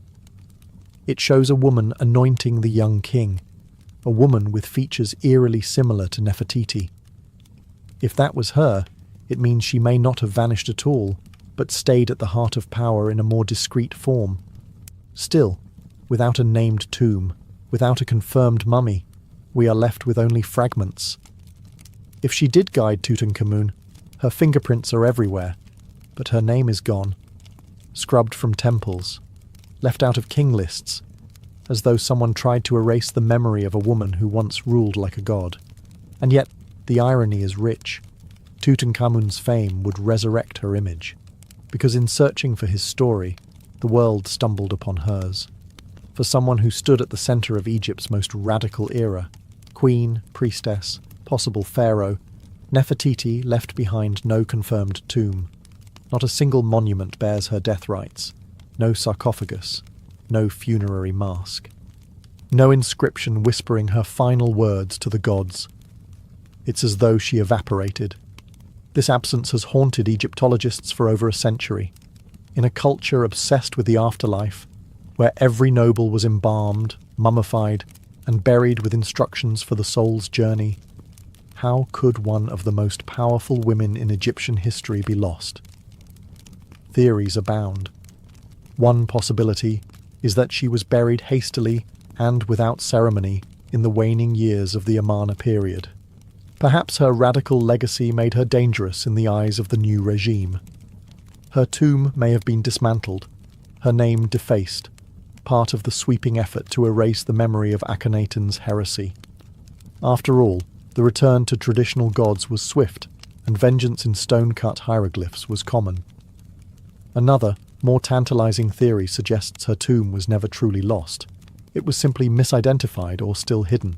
It shows a woman anointing the young king, a woman with features eerily similar to Nefertiti. If that was her, it means she may not have vanished at all, but stayed at the heart of power in a more discreet form. Still, without a named tomb, without a confirmed mummy, we are left with only fragments. If she did guide Tutankhamun, her fingerprints are everywhere, but her name is gone, scrubbed from temples, left out of king lists, as though someone tried to erase the memory of a woman who once ruled like a god. And yet, the irony is rich. Tutankhamun's fame would resurrect her image, because in searching for his story, the world stumbled upon hers. For someone who stood at the center of Egypt's most radical era, queen, priestess, possible pharaoh, Nefertiti left behind no confirmed tomb. Not a single monument bears her death rites, no sarcophagus, no funerary mask, no inscription whispering her final words to the gods. It's as though she evaporated. This absence has haunted Egyptologists for over a century. In a culture obsessed with the afterlife, where every noble was embalmed, mummified, and buried with instructions for the soul's journey, how could one of the most powerful women in Egyptian history be lost? Theories abound. One possibility is that she was buried hastily and without ceremony in the waning years of the Amarna period. Perhaps her radical legacy made her dangerous in the eyes of the new regime. Her tomb may have been dismantled, her name defaced, part of the sweeping effort to erase the memory of Akhenaten's heresy. After all, the return to traditional gods was swift, and vengeance in stone-cut hieroglyphs was common. Another, more tantalizing theory suggests her tomb was never truly lost. It was simply misidentified or still hidden.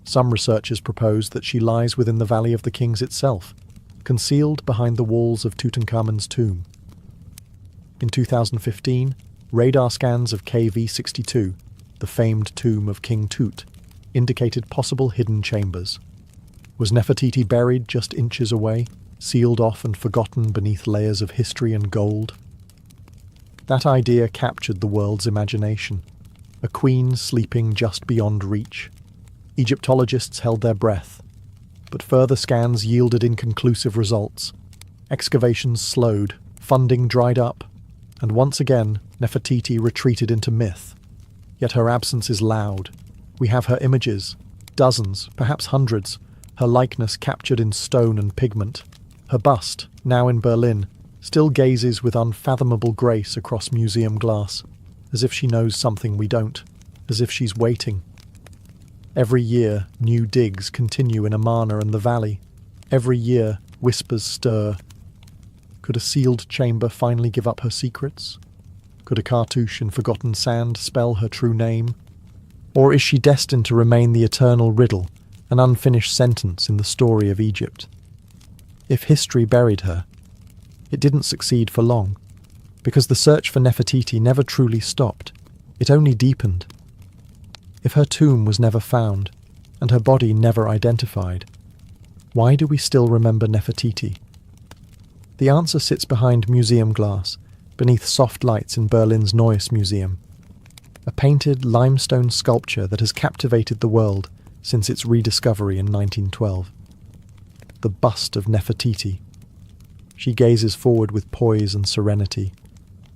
Some researchers propose that she lies within the Valley of the Kings itself, concealed behind the walls of Tutankhamun's tomb. In 2015, radar scans of KV-62, the famed tomb of King Tut, indicated possible hidden chambers. Was Nefertiti buried just inches away, sealed off and forgotten beneath layers of history and gold? That idea captured the world's imagination. A queen sleeping just beyond reach. Egyptologists held their breath, but further scans yielded inconclusive results. Excavations slowed, funding dried up, and once again Nefertiti retreated into myth. Yet her absence is loud. We have her images, dozens, perhaps hundreds, her likeness captured in stone and pigment. Her bust, now in Berlin, still gazes with unfathomable grace across museum glass, as if she knows something we don't, as if she's waiting. Every year, new digs continue in Amarna and the valley. Every year, whispers stir. Could a sealed chamber finally give up her secrets? Could a cartouche in forgotten sand spell her true name? Or is she destined to remain the eternal riddle, an unfinished sentence in the story of Egypt? If history buried her, it didn't succeed for long, because the search for Nefertiti never truly stopped. It only deepened. If her tomb was never found, and her body never identified, why do we still remember Nefertiti? The answer sits behind museum glass, beneath soft lights in Berlin's Neues Museum. A painted limestone sculpture that has captivated the world since its rediscovery in 1912. The bust of Nefertiti. She gazes forward with poise and serenity,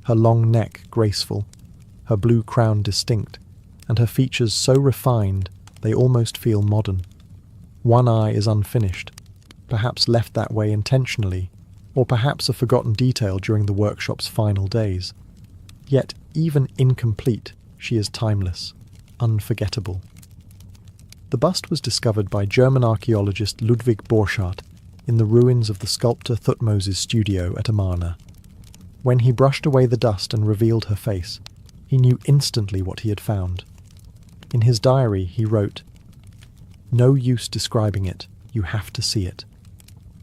her long neck graceful, her blue crown distinct, and her features so refined they almost feel modern. One eye is unfinished, perhaps left that way intentionally, or perhaps a forgotten detail during the workshop's final days. Yet, even incomplete, she is timeless, unforgettable. The bust was discovered by German archaeologist Ludwig Borchardt in the ruins of the sculptor Thutmose's studio at Amarna. When he brushed away the dust and revealed her face, he knew instantly what he had found. In his diary he wrote, "No use describing it, you have to see it."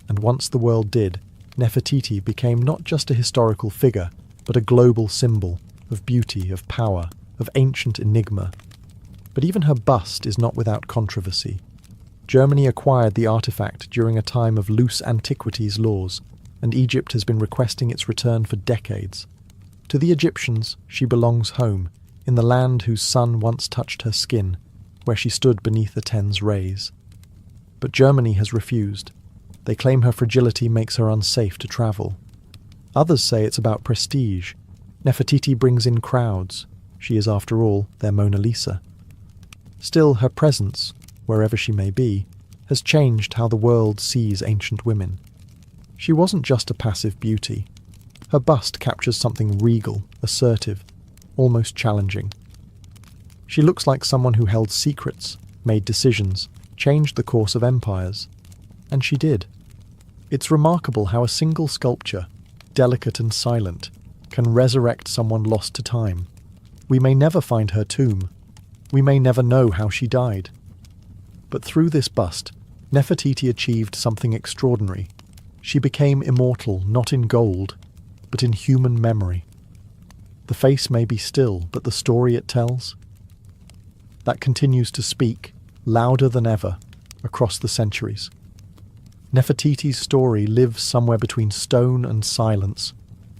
And once the world did, Nefertiti became not just a historical figure, but a global symbol of beauty, of power, of ancient enigma. But even her bust is not without controversy. Germany acquired the artifact during a time of loose antiquities laws, and Egypt has been requesting its return for decades. To the Egyptians, she belongs home, in the land whose sun once touched her skin, where she stood beneath Aten's rays. But Germany has refused. They claim her fragility makes her unsafe to travel. Others say it's about prestige. Nefertiti brings in crowds. She is, after all, their Mona Lisa. Still, her presence, wherever she may be, has changed how the world sees ancient women. She wasn't just a passive beauty. Her bust captures something regal, assertive, almost challenging. She looks like someone who held secrets, made decisions, changed the course of empires. And she did. It's remarkable how a single sculpture, delicate and silent, can resurrect someone lost to time. We may never find her tomb. We may never know how she died. But through this bust, Nefertiti achieved something extraordinary. She became immortal not in gold, but in human memory. The face may be still, but the story it tells, that continues to speak, louder than ever, across the centuries. Nefertiti's story lives somewhere between stone and silence,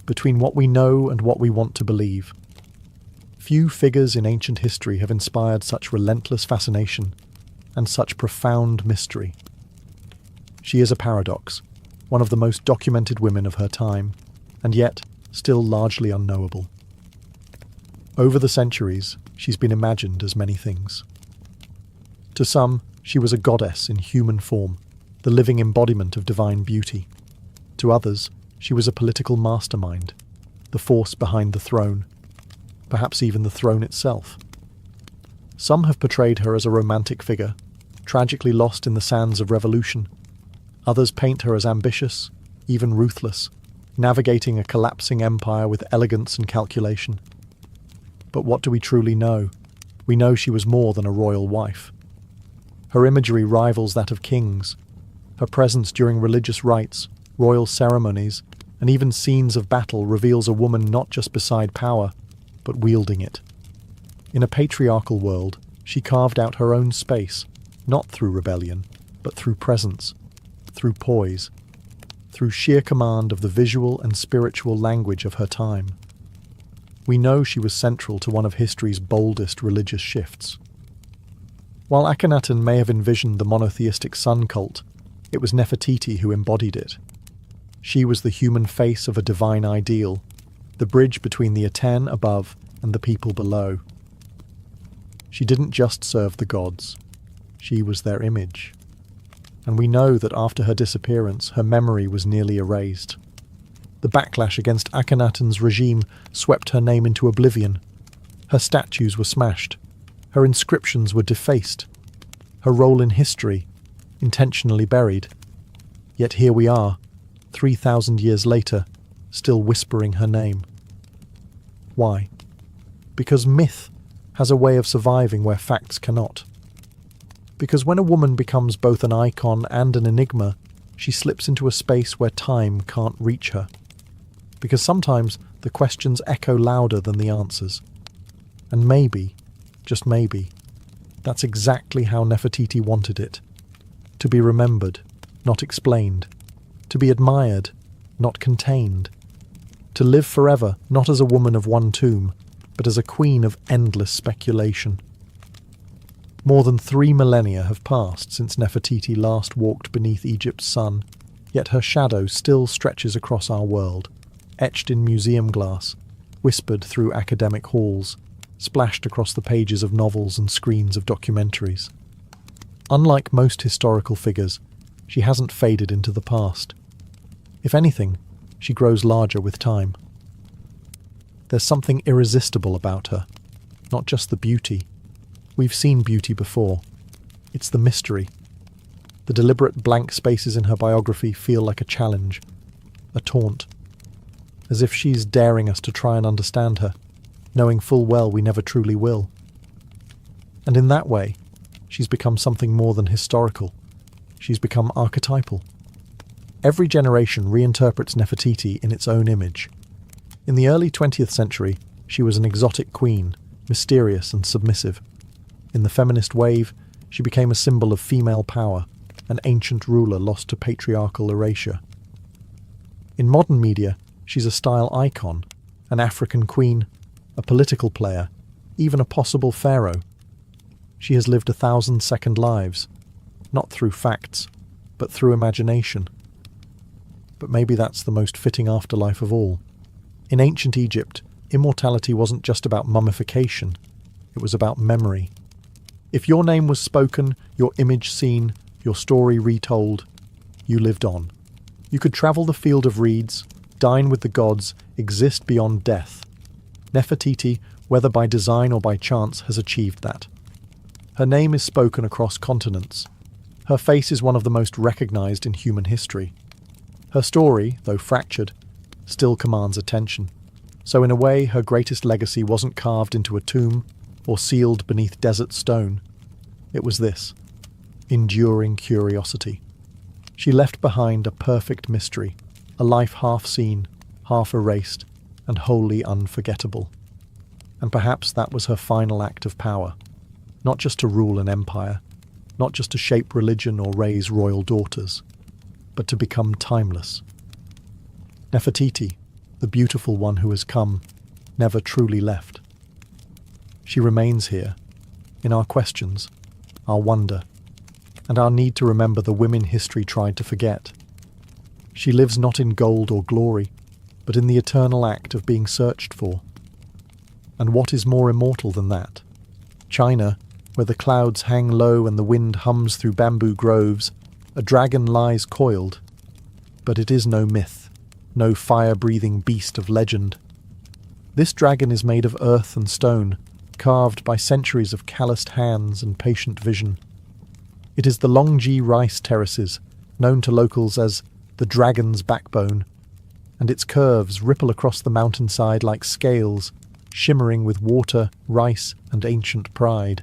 between what we know and what we want to believe. Few figures in ancient history have inspired such relentless fascination and such profound mystery. She is a paradox, one of the most documented women of her time, and yet still largely unknowable. Over the centuries, she's been imagined as many things. To some, she was a goddess in human form, the living embodiment of divine beauty. To others, she was a political mastermind, the force behind the throne, perhaps even the throne itself. Some have portrayed her as a romantic figure, tragically lost in the sands of revolution. Others paint her as ambitious, even ruthless, navigating a collapsing empire with elegance and calculation. But what do we truly know? We know she was more than a royal wife. Her imagery rivals that of kings. Her presence during religious rites, royal ceremonies, and even scenes of battle reveals a woman not just beside power, but wielding it. In a patriarchal world, she carved out her own space, not through rebellion, but through presence, through poise, through sheer command of the visual and spiritual language of her time. We know she was central to one of history's boldest religious shifts. While Akhenaten may have envisioned the monotheistic sun cult, it was Nefertiti who embodied it. She was the human face of a divine ideal, the bridge between the Aten above and the people below. She didn't just serve the gods. She was their image. And we know that after her disappearance, her memory was nearly erased. The backlash against Akhenaten's regime swept her name into oblivion. Her statues were smashed. Her inscriptions were defaced. Her role in history intentionally buried. Yet here we are, 3,000 years later, still whispering her name. Why? Because myth has a way of surviving where facts cannot. Because when a woman becomes both an icon and an enigma, she slips into a space where time can't reach her. Because sometimes the questions echo louder than the answers. And maybe, just maybe, that's exactly how Nefertiti wanted it. To be remembered, not explained. To be admired, not contained. To live forever, not as a woman of one tomb, but as a queen of endless speculation. More than 3 millennia have passed since Nefertiti last walked beneath Egypt's sun, yet her shadow still stretches across our world, etched in museum glass, whispered through academic halls, splashed across the pages of novels and screens of documentaries. Unlike most historical figures, she hasn't faded into the past. If anything, she grows larger with time. There's something irresistible about her, not just the beauty. We've seen beauty before. It's the mystery. The deliberate blank spaces in her biography feel like a challenge, a taunt, as if she's daring us to try and understand her, knowing full well we never truly will. And in that way, she's become something more than historical. She's become archetypal. Every generation reinterprets Nefertiti in its own image. In the early 20th century, she was an exotic queen, mysterious and submissive. In the feminist wave, she became a symbol of female power, an ancient ruler lost to patriarchal erasure. In modern media, she's a style icon, an African queen, a political player, even a possible pharaoh. She has lived 1,000 second lives, not through facts, but through imagination. But maybe that's the most fitting afterlife of all. In ancient Egypt, immortality wasn't just about mummification, it was about memory. If your name was spoken, your image seen, your story retold, you lived on. You could travel the field of reeds, dine with the gods, exist beyond death. Nefertiti, whether by design or by chance, has achieved that. Her name is spoken across continents. Her face is one of the most recognized in human history. Her story, though fractured, still commands attention. So in a way, her greatest legacy wasn't carved into a tomb or sealed beneath desert stone. It was this: enduring curiosity. She left behind a perfect mystery, a life half seen, half erased, and wholly unforgettable. And perhaps that was her final act of power, not just to rule an empire, not just to shape religion or raise royal daughters, but to become timeless. Nefertiti, the beautiful one who has come, never truly left. She remains here, in our questions, our wonder, and our need to remember the women history tried to forget. She lives not in gold or glory, but in the eternal act of being searched for. And what is more immortal than that? China, where the clouds hang low and the wind hums through bamboo groves, a dragon lies coiled. But it is no myth, no fire-breathing beast of legend. This dragon is made of earth and stone, carved by centuries of calloused hands and patient vision. It is the Longji rice terraces, known to locals as the dragon's backbone, and its curves ripple across the mountainside like scales, shimmering with water, rice, and ancient pride.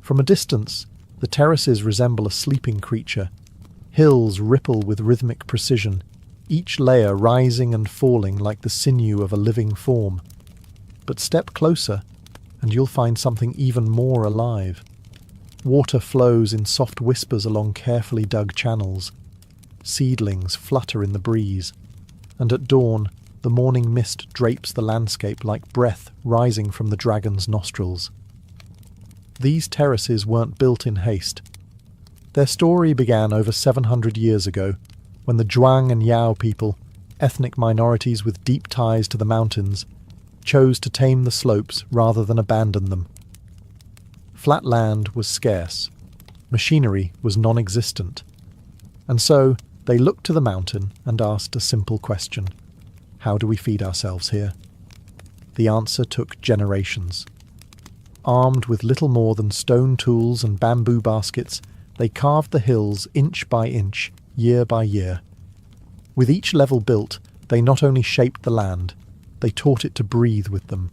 From a distance, the terraces resemble a sleeping creature. Hills ripple with rhythmic precision, each layer rising and falling like the sinew of a living form. But step closer, and you'll find something even more alive. Water flows in soft whispers along carefully dug channels. Seedlings flutter in the breeze, and at dawn, the morning mist drapes the landscape like breath rising from the dragon's nostrils. These terraces weren't built in haste. Their story began over 700 years ago, when the Zhuang and Yao people, ethnic minorities with deep ties to the mountains, chose to tame the slopes rather than abandon them. Flat land was scarce. Machinery was non-existent. And so they looked to the mountain and asked a simple question: how do we feed ourselves here? The answer took generations. Armed with little more than stone tools and bamboo baskets, they carved the hills inch by inch, year by year. With each level built, they not only shaped the land, they taught it to breathe with them.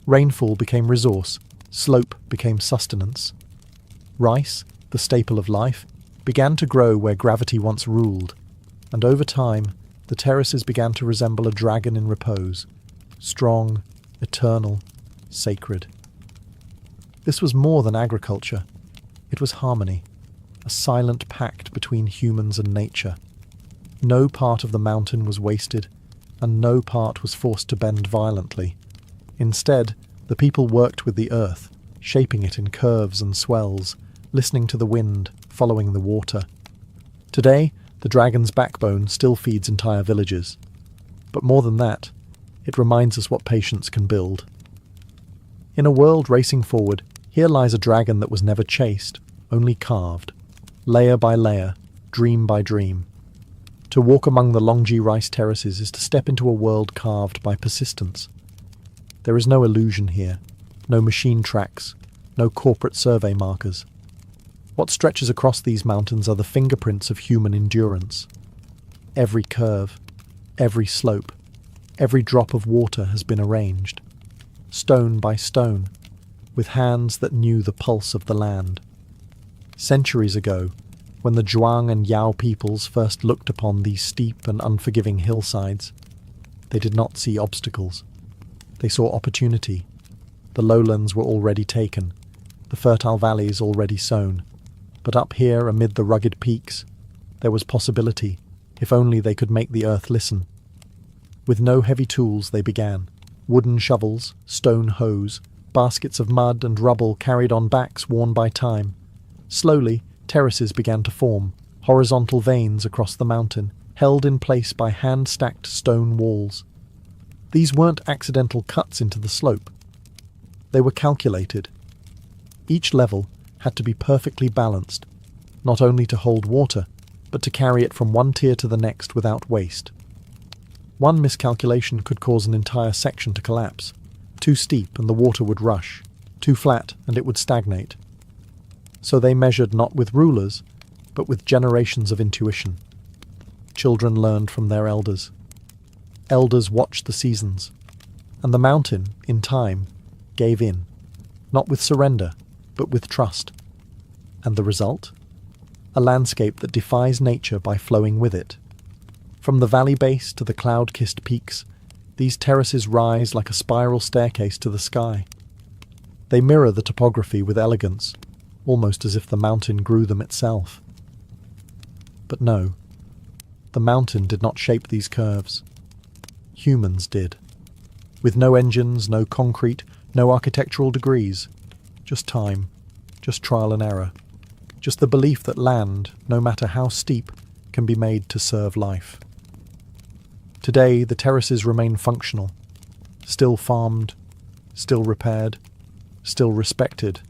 Rainfall became resource, slope became sustenance. Rice, the staple of life, began to grow where gravity once ruled, and over time, the terraces began to resemble a dragon in repose, strong, eternal, sacred. This was more than agriculture. It was harmony, a silent pact between humans and nature. No part of the mountain was wasted, and no part was forced to bend violently. Instead, the people worked with the earth, shaping it in curves and swells, listening to the wind, following the water. Today, the dragon's backbone still feeds entire villages. But more than that, it reminds us what patience can build. In a world racing forward, here lies a dragon that was never chased, only carved, layer by layer, dream by dream. To walk among the Longji rice terraces is to step into a world carved by persistence. There is no illusion here, no machine tracks, no corporate survey markers. What stretches across these mountains are the fingerprints of human endurance. Every curve, every slope, every drop of water has been arranged, stone by stone, with hands that knew the pulse of the land. Centuries ago, when the Zhuang and Yao peoples first looked upon these steep and unforgiving hillsides, they did not see obstacles. They saw opportunity. The lowlands were already taken, the fertile valleys already sown. But up here, amid the rugged peaks, there was possibility, if only they could make the earth listen. With no heavy tools they began. Wooden shovels, stone hoes, baskets of mud and rubble carried on backs worn by time. Slowly, terraces began to form, horizontal veins across the mountain, held in place by hand-stacked stone walls. These weren't accidental cuts into the slope. They were calculated. Each level had to be perfectly balanced, not only to hold water, but to carry it from one tier to the next without waste. One miscalculation could cause an entire section to collapse. Too steep and the water would rush, too flat and it would stagnate. So they measured not with rulers, but with generations of intuition. Children learned from their elders. Elders watched the seasons, and the mountain, in time, gave in, not with surrender, but with trust. And the result? A landscape that defies nature by flowing with it. From the valley base to the cloud-kissed peaks, these terraces rise like a spiral staircase to the sky. They mirror the topography with elegance, almost as if the mountain grew them itself. But no, the mountain did not shape these curves. Humans did. With no engines, no concrete, no architectural degrees. Just time, just trial and error, just the belief that land, no matter how steep, can be made to serve life. Today, the terraces remain functional, still farmed, still repaired, still respected.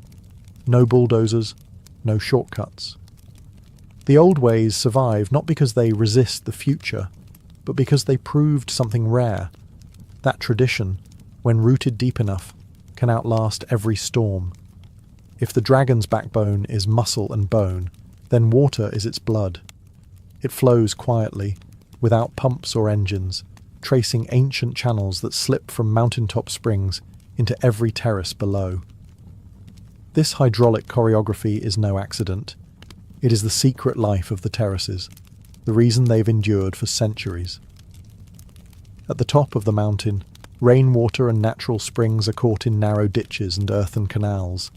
No bulldozers, no shortcuts. The old ways survive not because they resist the future, but because they proved something rare. That tradition, when rooted deep enough, can outlast every storm. If the dragon's backbone is muscle and bone, then water is its blood. It flows quietly, without pumps or engines, tracing ancient channels that slip from mountaintop springs into every terrace below. This hydraulic choreography is no accident. It is the secret life of the terraces, the reason they've endured for centuries. At the top of the mountain, rainwater and natural springs are caught in narrow ditches and earthen canals.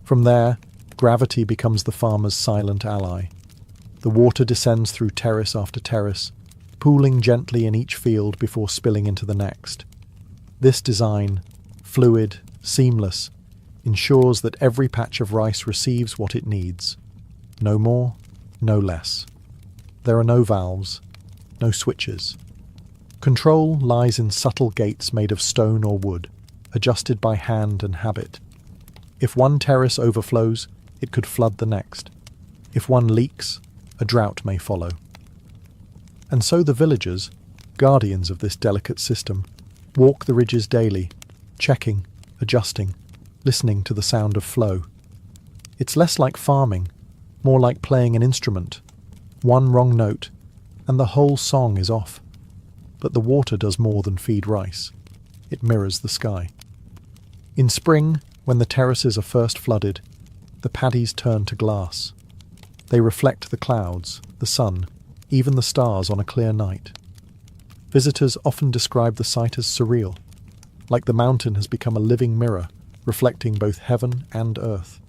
From there, gravity becomes the farmer's silent ally. The water descends through terrace after terrace, pooling gently in each field before spilling into the next. This design, fluid, seamless, ensures that every patch of rice receives what it needs. No more, no less. There are no valves, no switches. Control lies in subtle gates made of stone or wood, adjusted by hand and habit. If one terrace overflows, it could flood the next. If one leaks, a drought may follow. And so the villagers, guardians of this delicate system, walk the ridges daily, checking, adjusting, listening to the sound of flow. It's less like farming, more like playing an instrument. One wrong note, and the whole song is off. But the water does more than feed rice. It mirrors the sky. In spring, when the terraces are first flooded, the paddies turn to glass. They reflect the clouds, the sun, even the stars on a clear night. Visitors often describe the sight as surreal, like the mountain has become a living mirror, reflecting both heaven and earth.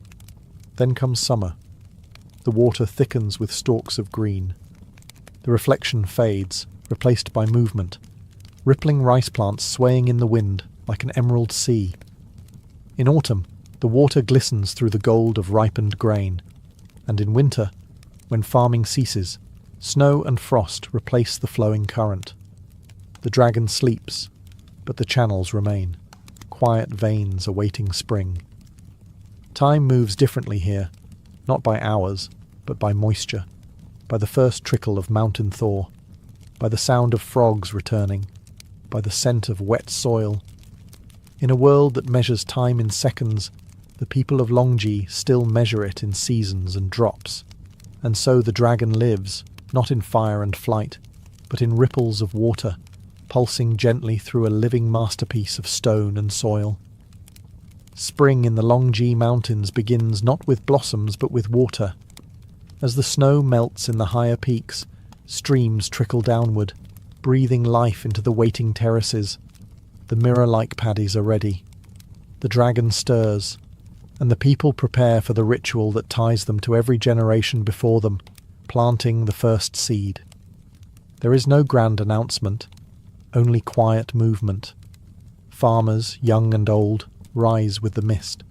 Then comes summer. The water thickens with stalks of green. The reflection fades, replaced by movement, rippling rice plants swaying in the wind like an emerald sea. In autumn, the water glistens through the gold of ripened grain, and in winter, when farming ceases, snow and frost replace the flowing current. The dragon sleeps, but the channels remain, quiet veins awaiting spring. Time moves differently here, not by hours, but by moisture, by the first trickle of mountain thaw, by the sound of frogs returning, by the scent of wet soil. In a world that measures time in seconds, The people of Longji still measure it in seasons and drops, and so the dragon lives, not in fire and flight, but in ripples of water, pulsing gently through a living masterpiece of stone and soil. Spring in the Longji Mountains begins not with blossoms but with water. As the snow melts in the higher peaks, streams trickle downward, breathing life into the waiting terraces. The mirror-like paddies are ready. The dragon stirs, and the people prepare for the ritual that ties them to every generation before them, planting the first seed. There is no grand announcement, only quiet movement. Farmers, young and old, rise with the mist.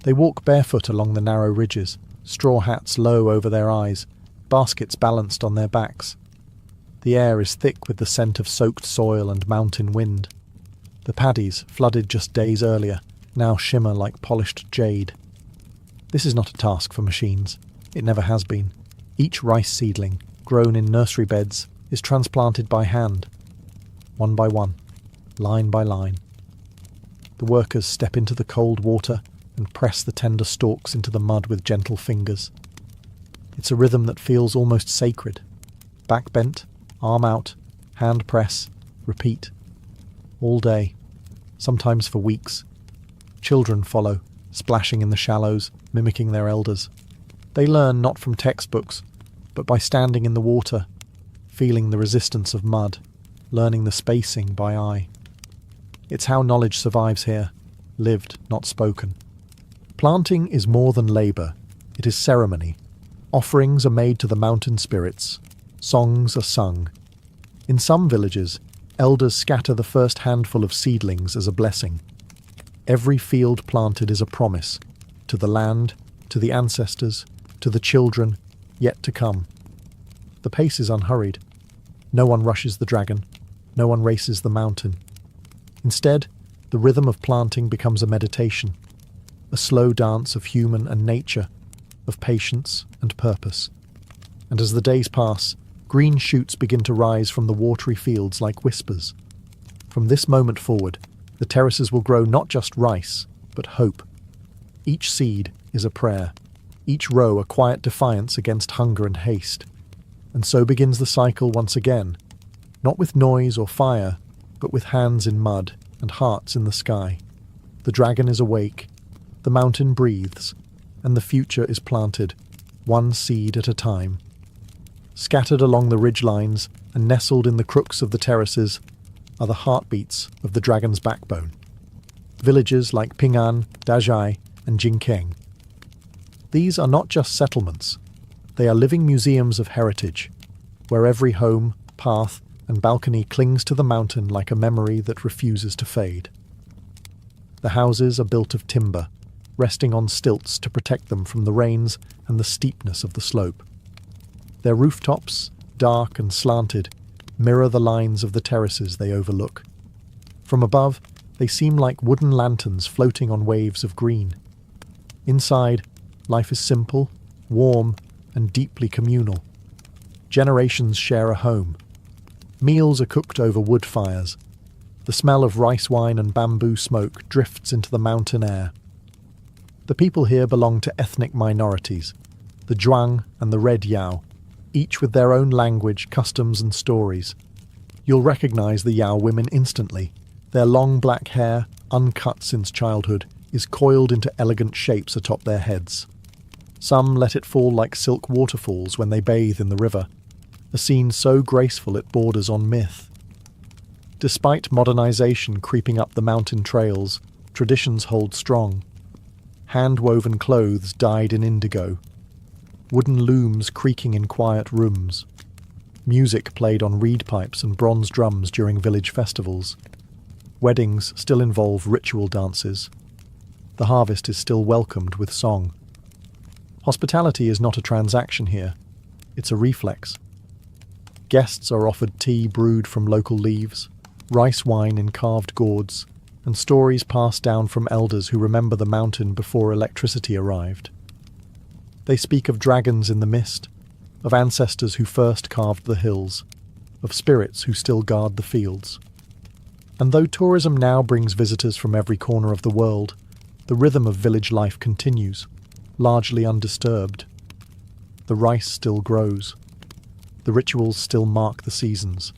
They walk barefoot along the narrow ridges, straw hats low over their eyes, baskets balanced on their backs. The air is thick with the scent of soaked soil and mountain wind. The paddies, flooded just days earlier, now shimmer like polished jade. This is not a task for machines. It never has been. Each rice seedling, grown in nursery beds, is transplanted by hand, one by one, line by line. The workers step into the cold water and press the tender stalks into the mud with gentle fingers. It's a rhythm that feels almost sacred. Back bent, arm out, hand press, repeat. All day, sometimes for weeks. Children follow, splashing in the shallows, mimicking their elders. They learn not from textbooks, but by standing in the water, feeling the resistance of mud, learning the spacing by eye. It's how knowledge survives here, lived, not spoken. Planting is more than labour. It is ceremony. Offerings are made to the mountain spirits. Songs are sung. In some villages, elders scatter the first handful of seedlings as a blessing. Every field planted is a promise, to the land, to the ancestors, to the children, yet to come. The pace is unhurried. No one rushes the dragon. No one races the mountain. Instead, the rhythm of planting becomes a meditation, a slow dance of human and nature, of patience and purpose. And as the days pass, green shoots begin to rise from the watery fields like whispers. From this moment forward, the terraces will grow not just rice, but hope. Each seed is a prayer, each row a quiet defiance against hunger and haste. And so begins the cycle once again, not with noise or fire, but with hands in mud and hearts in the sky. The dragon is awake, the mountain breathes, and the future is planted, one seed at a time. Scattered along the ridgelines and nestled in the crooks of the terraces are the heartbeats of the dragon's backbone. Villages like Ping'an, Dazhai, and Jingkeng. These are not just settlements. They are living museums of heritage, where every home, path, and balcony clings to the mountain like a memory that refuses to fade. The houses are built of timber, resting on stilts to protect them from the rains and the steepness of the slope. Their rooftops, dark and slanted, mirror the lines of the terraces they overlook. From above, they seem like wooden lanterns floating on waves of green. Inside, life is simple, warm, and deeply communal. Generations share a home. Meals are cooked over wood fires. The smell of rice wine and bamboo smoke drifts into the mountain air. The people here belong to ethnic minorities, the Zhuang and the Red Yao, each with their own language, customs and stories. You'll recognize the Yao women instantly. Their long black hair, uncut since childhood, is coiled into elegant shapes atop their heads. Some let it fall like silk waterfalls when they bathe in the river, a scene so graceful it borders on myth. Despite modernization creeping up the mountain trails, traditions hold strong. Hand-woven clothes dyed in indigo, wooden looms creaking in quiet rooms, music played on reed pipes and bronze drums during village festivals. Weddings still involve ritual dances. The harvest is still welcomed with song. Hospitality is not a transaction here, it's a reflex. Guests are offered tea brewed from local leaves, rice wine in carved gourds, and stories passed down from elders who remember the mountain before electricity arrived. They speak of dragons in the mist, of ancestors who first carved the hills, of spirits who still guard the fields. And though tourism now brings visitors from every corner of the world, the rhythm of village life continues, largely undisturbed. The rice still grows. The rituals still mark the seasons.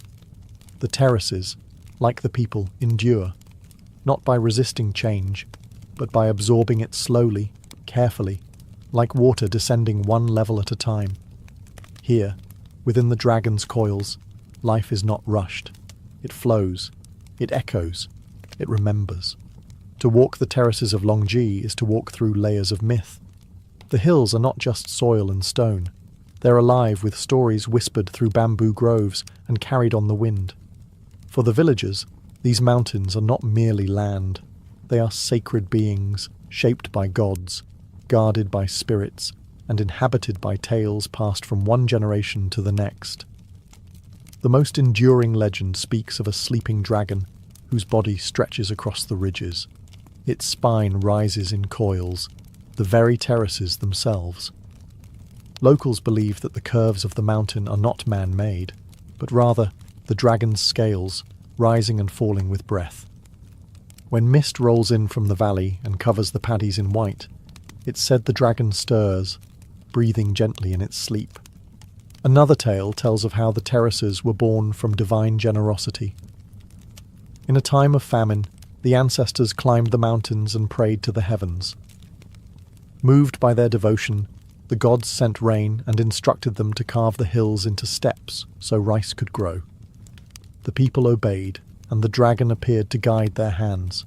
The terraces, like the people, endure, not by resisting change, but by absorbing it slowly, carefully, like water descending one level at a time. Here, within the dragon's coils, life is not rushed. It flows, it echoes, it remembers. To walk the terraces of Longji is to walk through layers of myth. The hills are not just soil and stone. They're alive with stories whispered through bamboo groves and carried on the wind. For the villagers, these mountains are not merely land. They are sacred beings, shaped by gods, guarded by spirits, and inhabited by tales passed from one generation to the next. The most enduring legend speaks of a sleeping dragon whose body stretches across the ridges. Its spine rises in coils, the very terraces themselves. Locals believe that the curves of the mountain are not man-made, but rather the dragon's scales, rising and falling with breath. When mist rolls in from the valley and covers the paddies in white, it's said the dragon stirs, breathing gently in its sleep. Another tale tells of how the terraces were born from divine generosity. In a time of famine, the ancestors climbed the mountains and prayed to the heavens. Moved by their devotion, the gods sent rain and instructed them to carve the hills into steps so rice could grow. The people obeyed, and the dragon appeared to guide their hands.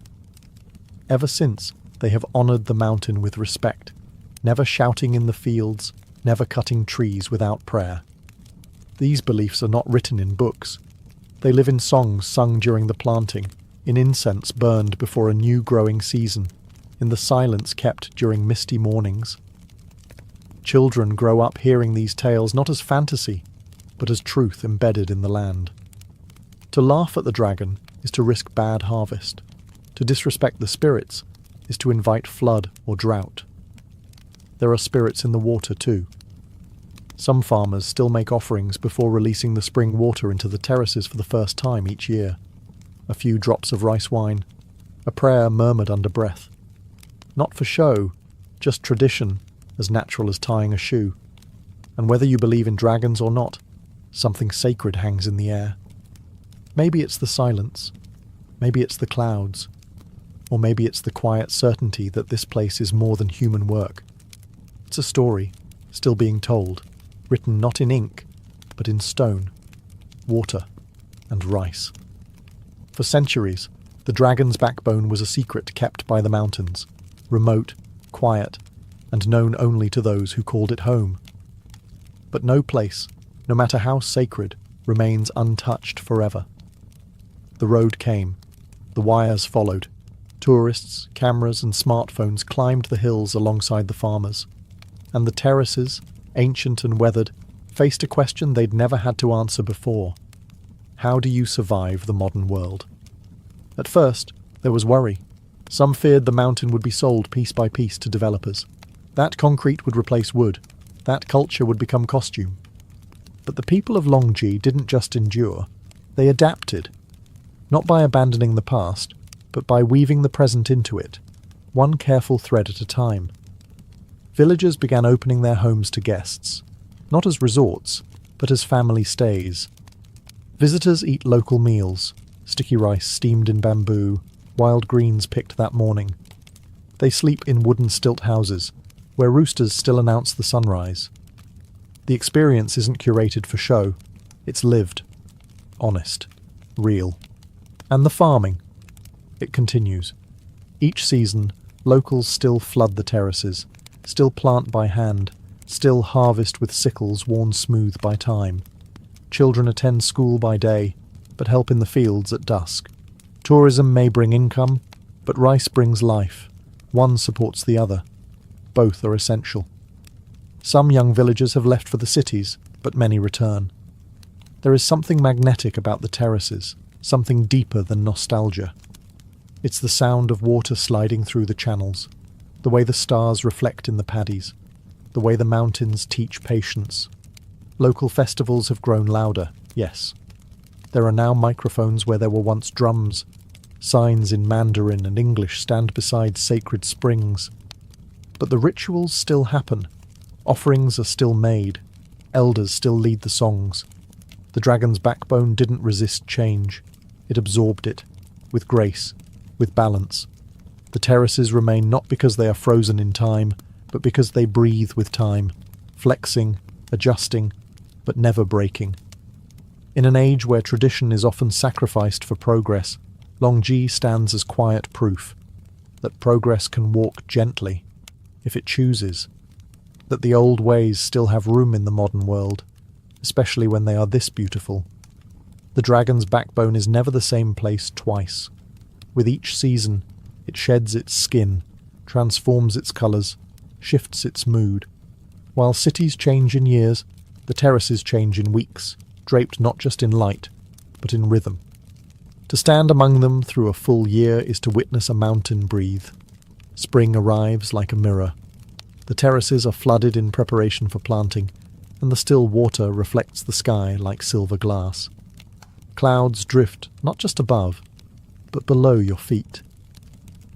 Ever since, they have honoured the mountain with respect, never shouting in the fields, never cutting trees without prayer. These beliefs are not written in books. They live in songs sung during the planting, in incense burned before a new growing season, in the silence kept during misty mornings. Children grow up hearing these tales not as fantasy, but as truth embedded in the land. To laugh at the dragon is to risk bad harvest. To disrespect the spirits is to invite flood or drought. There are spirits in the water too. Some farmers still make offerings before releasing the spring water into the terraces for the first time each year. A few drops of rice wine, a prayer murmured under breath. Not for show, just tradition, as natural as tying a shoe. And whether you believe in dragons or not, something sacred hangs in the air. Maybe it's the silence, maybe it's the clouds, or maybe it's the quiet certainty that this place is more than human work. It's a story, still being told, written not in ink, but in stone, water, and rice. For centuries, the dragon's backbone was a secret kept by the mountains, remote, quiet, and known only to those who called it home. But no place, no matter how sacred, remains untouched forever. The road came. The wires followed. Tourists, cameras, and smartphones climbed the hills alongside the farmers. And the terraces, ancient and weathered, faced a question they'd never had to answer before. How do you survive the modern world? At first, there was worry. Some feared the mountain would be sold piece by piece to developers. That concrete would replace wood. That culture would become costume. But the people of Longji didn't just endure. They adapted. Not by abandoning the past, but by weaving the present into it, one careful thread at a time. Villagers began opening their homes to guests, not as resorts, but as family stays. Visitors eat local meals, sticky rice steamed in bamboo, wild greens picked that morning. They sleep in wooden stilt houses, where roosters still announce the sunrise. The experience isn't curated for show, it's lived, honest, real. And the farming. It continues. Each season, locals still flood the terraces, still plant by hand, still harvest with sickles worn smooth by time. Children attend school by day, but help in the fields at dusk. Tourism may bring income, but rice brings life. One supports the other. Both are essential. Some young villagers have left for the cities, but many return. There is something magnetic about the terraces, something deeper than nostalgia. It's the sound of water sliding through the channels, the way the stars reflect in the paddies, the way the mountains teach patience. Local festivals have grown louder, yes. There are now microphones where there were once drums, Signs in Mandarin and English stand beside sacred springs. But the rituals still happen. Offerings are still made. Elders still lead the songs. The dragon's backbone didn't resist change. It absorbed it, with grace, with balance. The terraces remain not because they are frozen in time, but because they breathe with time, flexing, adjusting, but never breaking. In an age where tradition is often sacrificed for progress, Longji stands as quiet proof that progress can walk gently, if it chooses, that the old ways still have room in the modern world, especially when they are this beautiful. The dragon's backbone is never the same place twice. With each season, it sheds its skin, transforms its colours, shifts its mood. While cities change in years, the terraces change in weeks, draped not just in light, but in rhythm. To stand among them through a full year is to witness a mountain breathe. Spring arrives like a mirror. The terraces are flooded in preparation for planting, and the still water reflects the sky like silver glass. Clouds drift not just above, but below your feet.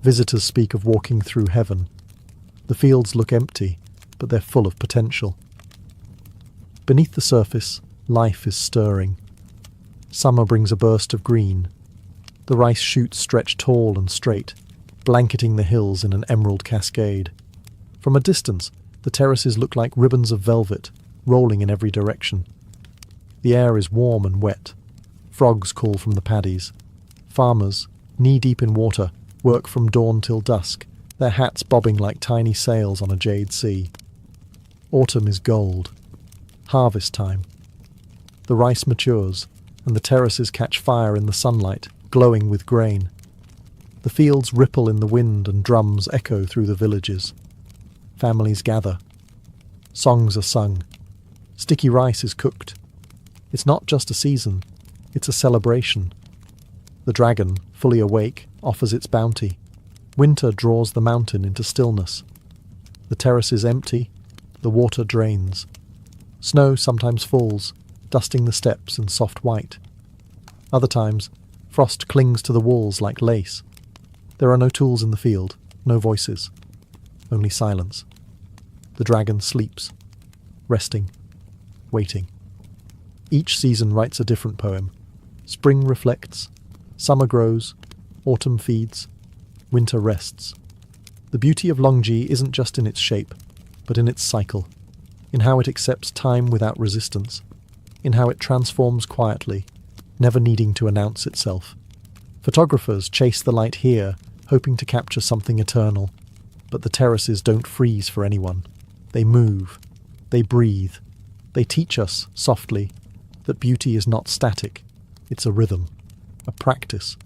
Visitors speak of walking through heaven. The fields look empty, but they're full of potential. Beneath the surface, life is stirring. Summer brings a burst of green. The rice shoots stretch tall and straight, blanketing the hills in an emerald cascade. From a distance, the terraces look like ribbons of velvet, rolling in every direction. The air is warm and wet. Frogs call from the paddies. Farmers, knee-deep in water, work from dawn till dusk, their hats bobbing like tiny sails on a jade sea. Autumn is gold. Harvest time. The rice matures, and the terraces catch fire in the sunlight, glowing with grain. The fields ripple in the wind and drums echo through the villages. Families gather. Songs are sung. Sticky rice is cooked. It's not just a season, it's a celebration. The dragon, fully awake, offers its bounty. Winter draws the mountain into stillness. The terrace is empty, the water drains. Snow sometimes falls, dusting the steps in soft white. Other times, frost clings to the walls like lace. There are no tools in the field, no voices, only silence. The dragon sleeps, resting, waiting. Each season writes a different poem. Spring reflects, summer grows, autumn feeds, winter rests. The beauty of Longji isn't just in its shape, but in its cycle, in how it accepts time without resistance, in how it transforms quietly, never needing to announce itself. Photographers chase the light here, hoping to capture something eternal, but the terraces don't freeze for anyone. They move, they breathe, they teach us, softly, that beauty is not static, it's a rhythm, a practice,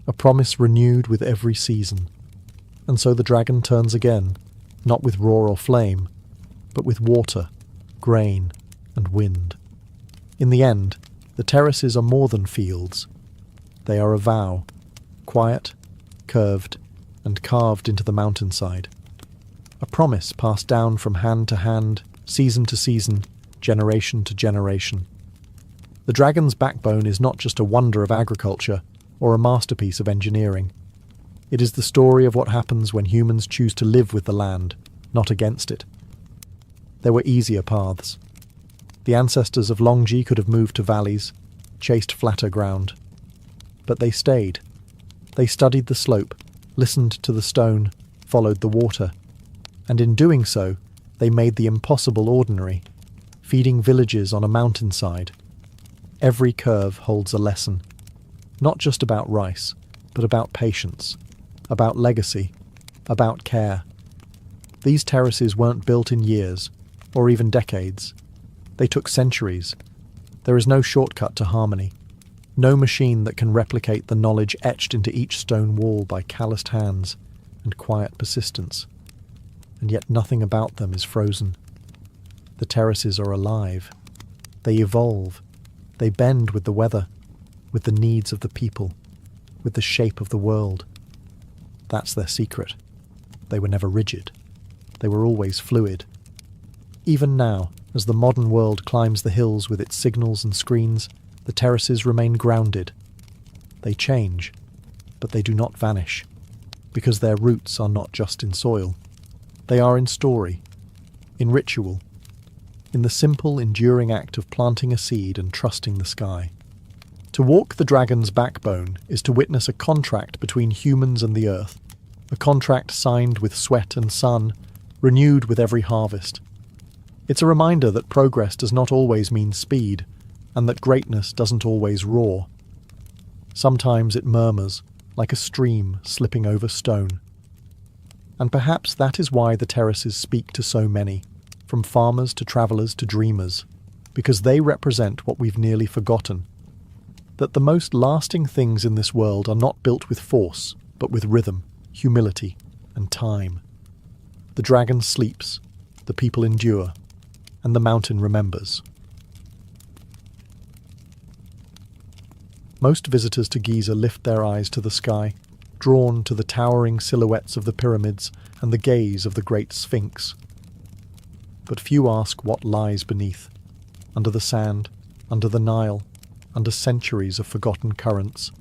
a promise renewed with every season. And so the dragon turns again, not with roar or flame, but with water, grain, and wind. In the end, the terraces are more than fields. They are a vow, quiet, curved, and carved into the mountainside. A promise passed down from hand to hand, season to season, generation to generation. The dragon's backbone is not just a wonder of agriculture or a masterpiece of engineering. It is the story of what happens when humans choose to live with the land, not against it. There were easier paths. The ancestors of Longji could have moved to valleys, chased flatter ground. But they stayed. They studied the slope, listened to the stone, followed the water. And in doing so, they made the impossible ordinary, feeding villages on a mountainside. Every curve holds a lesson, not just about rice, but about patience, about legacy, about care. These terraces weren't built in years, or even decades. They took centuries. There is no shortcut to harmony, no machine that can replicate the knowledge etched into each stone wall by calloused hands and quiet persistence. And yet nothing about them is frozen. The terraces are alive. They evolve. They bend with the weather, with the needs of the people, with the shape of the world. That's their secret. They were never rigid. They were always fluid. Even now, as the modern world climbs the hills with its signals and screens, the terraces remain grounded. They change. but they do not vanish, because their roots are not just in soil. They are in story, in ritual, in the simple, enduring act of planting a seed and trusting the sky. To walk the dragon's backbone is to witness a contract between humans and the earth, a contract signed with sweat and sun, renewed with every harvest. It's a reminder that progress does not always mean speed, and that greatness doesn't always roar. Sometimes it murmurs, like a stream slipping over stone. And perhaps that is why the terraces speak to so many, from farmers to travellers to dreamers, because they represent what we've nearly forgotten. That the most lasting things in this world are not built with force, but with rhythm, humility, and time. The dragon sleeps, the people endure, and the mountain remembers. Most visitors to Giza lift their eyes to the sky, drawn to the towering silhouettes of the pyramids and the gaze of the great Sphinx. But few ask what lies beneath, under the sand, under the Nile, under centuries of forgotten currents.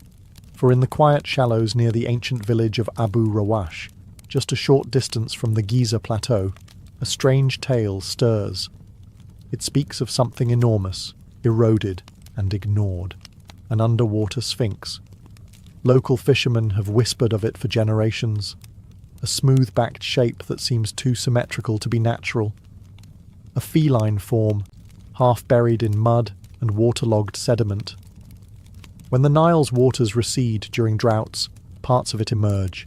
For in the quiet shallows near the ancient village of Abu Rawash, just a short distance from the Giza plateau, a strange tale stirs. It speaks of something enormous, eroded and ignored, an underwater sphinx. Local fishermen have whispered of it for generations, a smooth-backed shape that seems too symmetrical to be natural, a feline form, half buried in mud and waterlogged sediment. When the Nile's waters recede during droughts, parts of it emerge.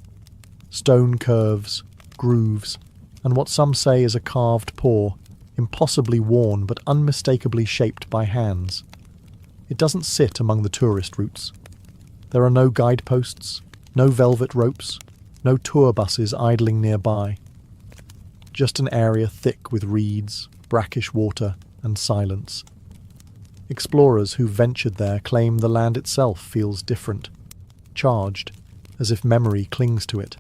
Stone curves, grooves, and what some say is a carved paw, impossibly worn but unmistakably shaped by hands. It doesn't sit among the tourist routes. There are no guideposts, no velvet ropes, no tour buses idling nearby. Just an area thick with reeds, brackish water, and silence. Explorers who ventured there claim the land itself feels different, charged, as if memory clings to it.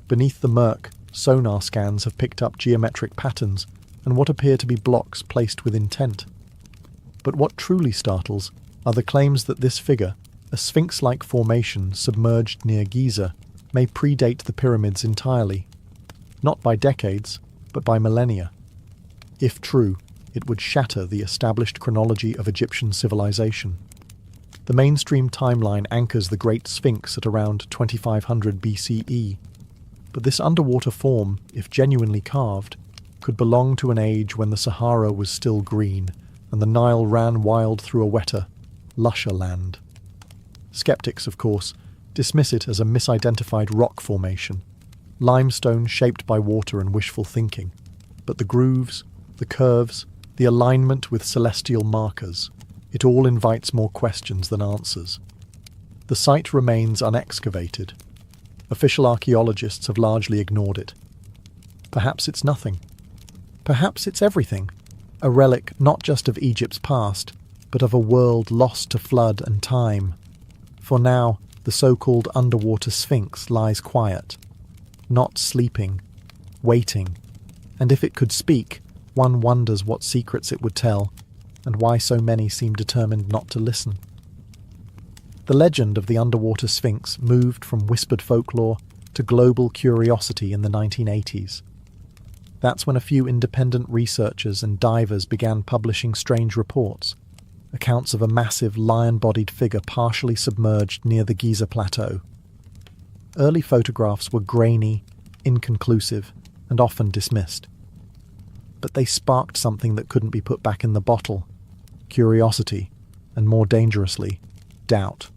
Beneath the murk, sonar scans have picked up geometric patterns and what appear to be blocks placed with intent. But what truly startles are the claims that this figure, a sphinx-like formation submerged near Giza, may predate the pyramids entirely, not by decades, but by millennia. If true, it would shatter the established chronology of Egyptian civilization. The mainstream timeline anchors the Great Sphinx at around 2500 BCE, but this underwater form, if genuinely carved, could belong to an age when the Sahara was still green and the Nile ran wild through a wetter, lusher land. Skeptics, of course, dismiss it as a misidentified rock formation, limestone shaped by water and wishful thinking, but the grooves, the curves, the alignment with celestial markers, it all invites more questions than answers. The site remains unexcavated. Official archaeologists have largely ignored it. Perhaps it's nothing. Perhaps it's everything, a relic not just of Egypt's past, but of a world lost to flood and time. For now, the so-called underwater Sphinx lies quiet, not sleeping, waiting, and if it could speak, one wonders what secrets it would tell, and why so many seem determined not to listen. The legend of the underwater Sphinx moved from whispered folklore to global curiosity in the 1980s. That's when a few independent researchers and divers began publishing strange reports, accounts of a massive lion-bodied figure partially submerged near the Giza plateau. Early photographs were grainy, inconclusive, and often dismissed. But they sparked something that couldn't be put back in the bottle: curiosity, and more dangerously, doubt.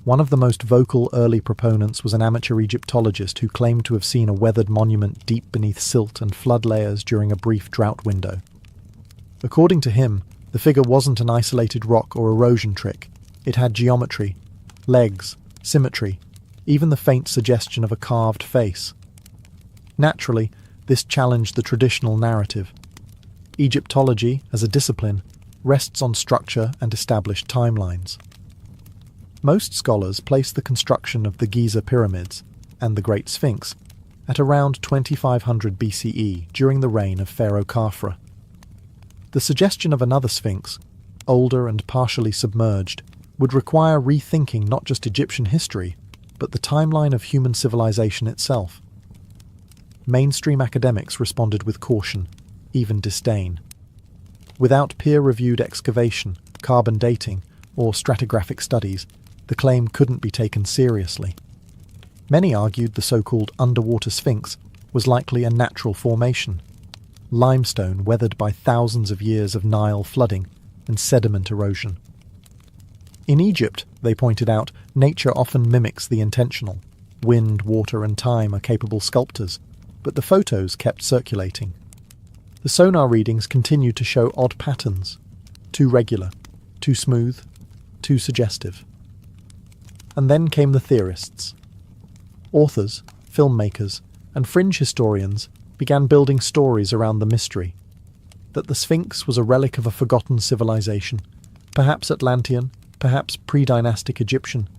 One of the most vocal early proponents was an amateur Egyptologist who claimed to have seen a weathered monument deep beneath silt and flood layers during a brief drought window. According to him, the figure wasn't an isolated rock or erosion trick. It had geometry, legs, symmetry, even the faint suggestion of a carved face. Naturally, this challenged the traditional narrative. Egyptology, as a discipline, rests on structure and established timelines. Most scholars place the construction of the Giza pyramids and the Great Sphinx at around 2500 BCE during the reign of Pharaoh Khafra. The suggestion of another Sphinx, older and partially submerged, would require rethinking not just Egyptian history, but the timeline of human civilization itself. Mainstream academics responded with caution, even disdain. Without peer-reviewed excavation, carbon dating, or stratigraphic studies, the claim couldn't be taken seriously. Many argued the so-called underwater sphinx was likely a natural formation, limestone weathered by thousands of years of Nile flooding and sediment erosion. In Egypt, they pointed out, nature often mimics the intentional. Wind, water, and time are capable sculptors, but the photos kept circulating. The sonar readings continued to show odd patterns, too regular, too smooth, too suggestive. And then came the theorists. Authors, filmmakers, and fringe historians began building stories around the mystery. That the Sphinx was a relic of a forgotten civilization, perhaps Atlantean, perhaps pre-dynastic Egyptian,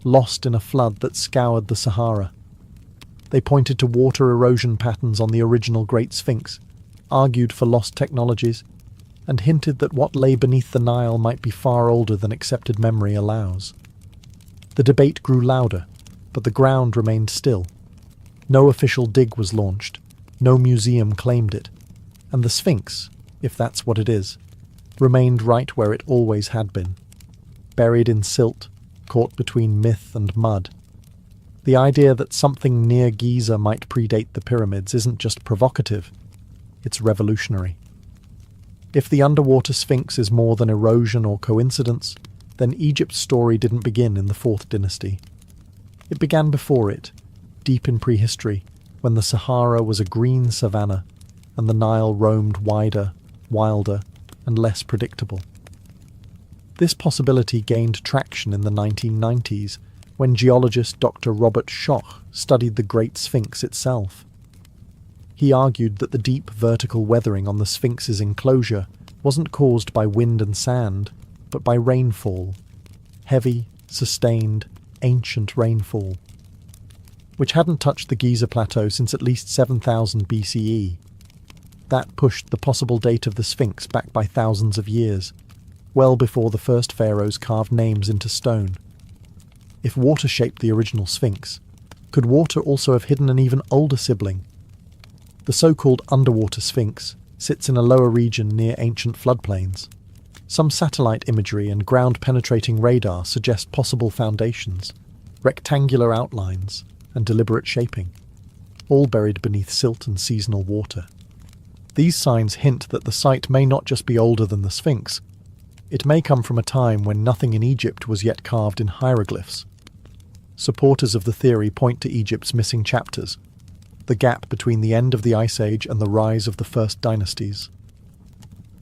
lost in a flood that scoured the Sahara. They pointed to water erosion patterns on the original Great Sphinx, argued for lost technologies, and hinted that what lay beneath the Nile might be far older than accepted memory allows. The debate grew louder, but the ground remained still. No official dig was launched, no museum claimed it, and the Sphinx, if that's what it is, remained right where it always had been, buried in silt, caught between myth and mud. The idea that something near Giza might predate the pyramids isn't just provocative, it's revolutionary. If the underwater Sphinx is more than erosion or coincidence, then Egypt's story didn't begin in the 4th dynasty. It began before it, deep in prehistory, when the Sahara was a green savanna and the Nile roamed wider, wilder, and less predictable. This possibility gained traction in the 1990s when geologist Dr. Robert Schoch studied the Great Sphinx itself. He argued that the deep vertical weathering on the Sphinx's enclosure wasn't caused by wind and sand, but by rainfall, heavy, sustained, ancient rainfall, which hadn't touched the Giza Plateau since at least 7000 BCE. That pushed the possible date of the Sphinx back by thousands of years, well before the first pharaohs carved names into stone. If water shaped the original Sphinx, could water also have hidden an even older sibling? The so-called underwater Sphinx sits in a lower region near ancient floodplains. Some satellite imagery and ground-penetrating radar suggest possible foundations, rectangular outlines, and deliberate shaping, all buried beneath silt and seasonal water. These signs hint that the site may not just be older than the Sphinx. It may come from a time when nothing in Egypt was yet carved in hieroglyphs. Supporters of the theory point to Egypt's missing chapters, the gap between the end of the Ice Age and the rise of the first dynasties.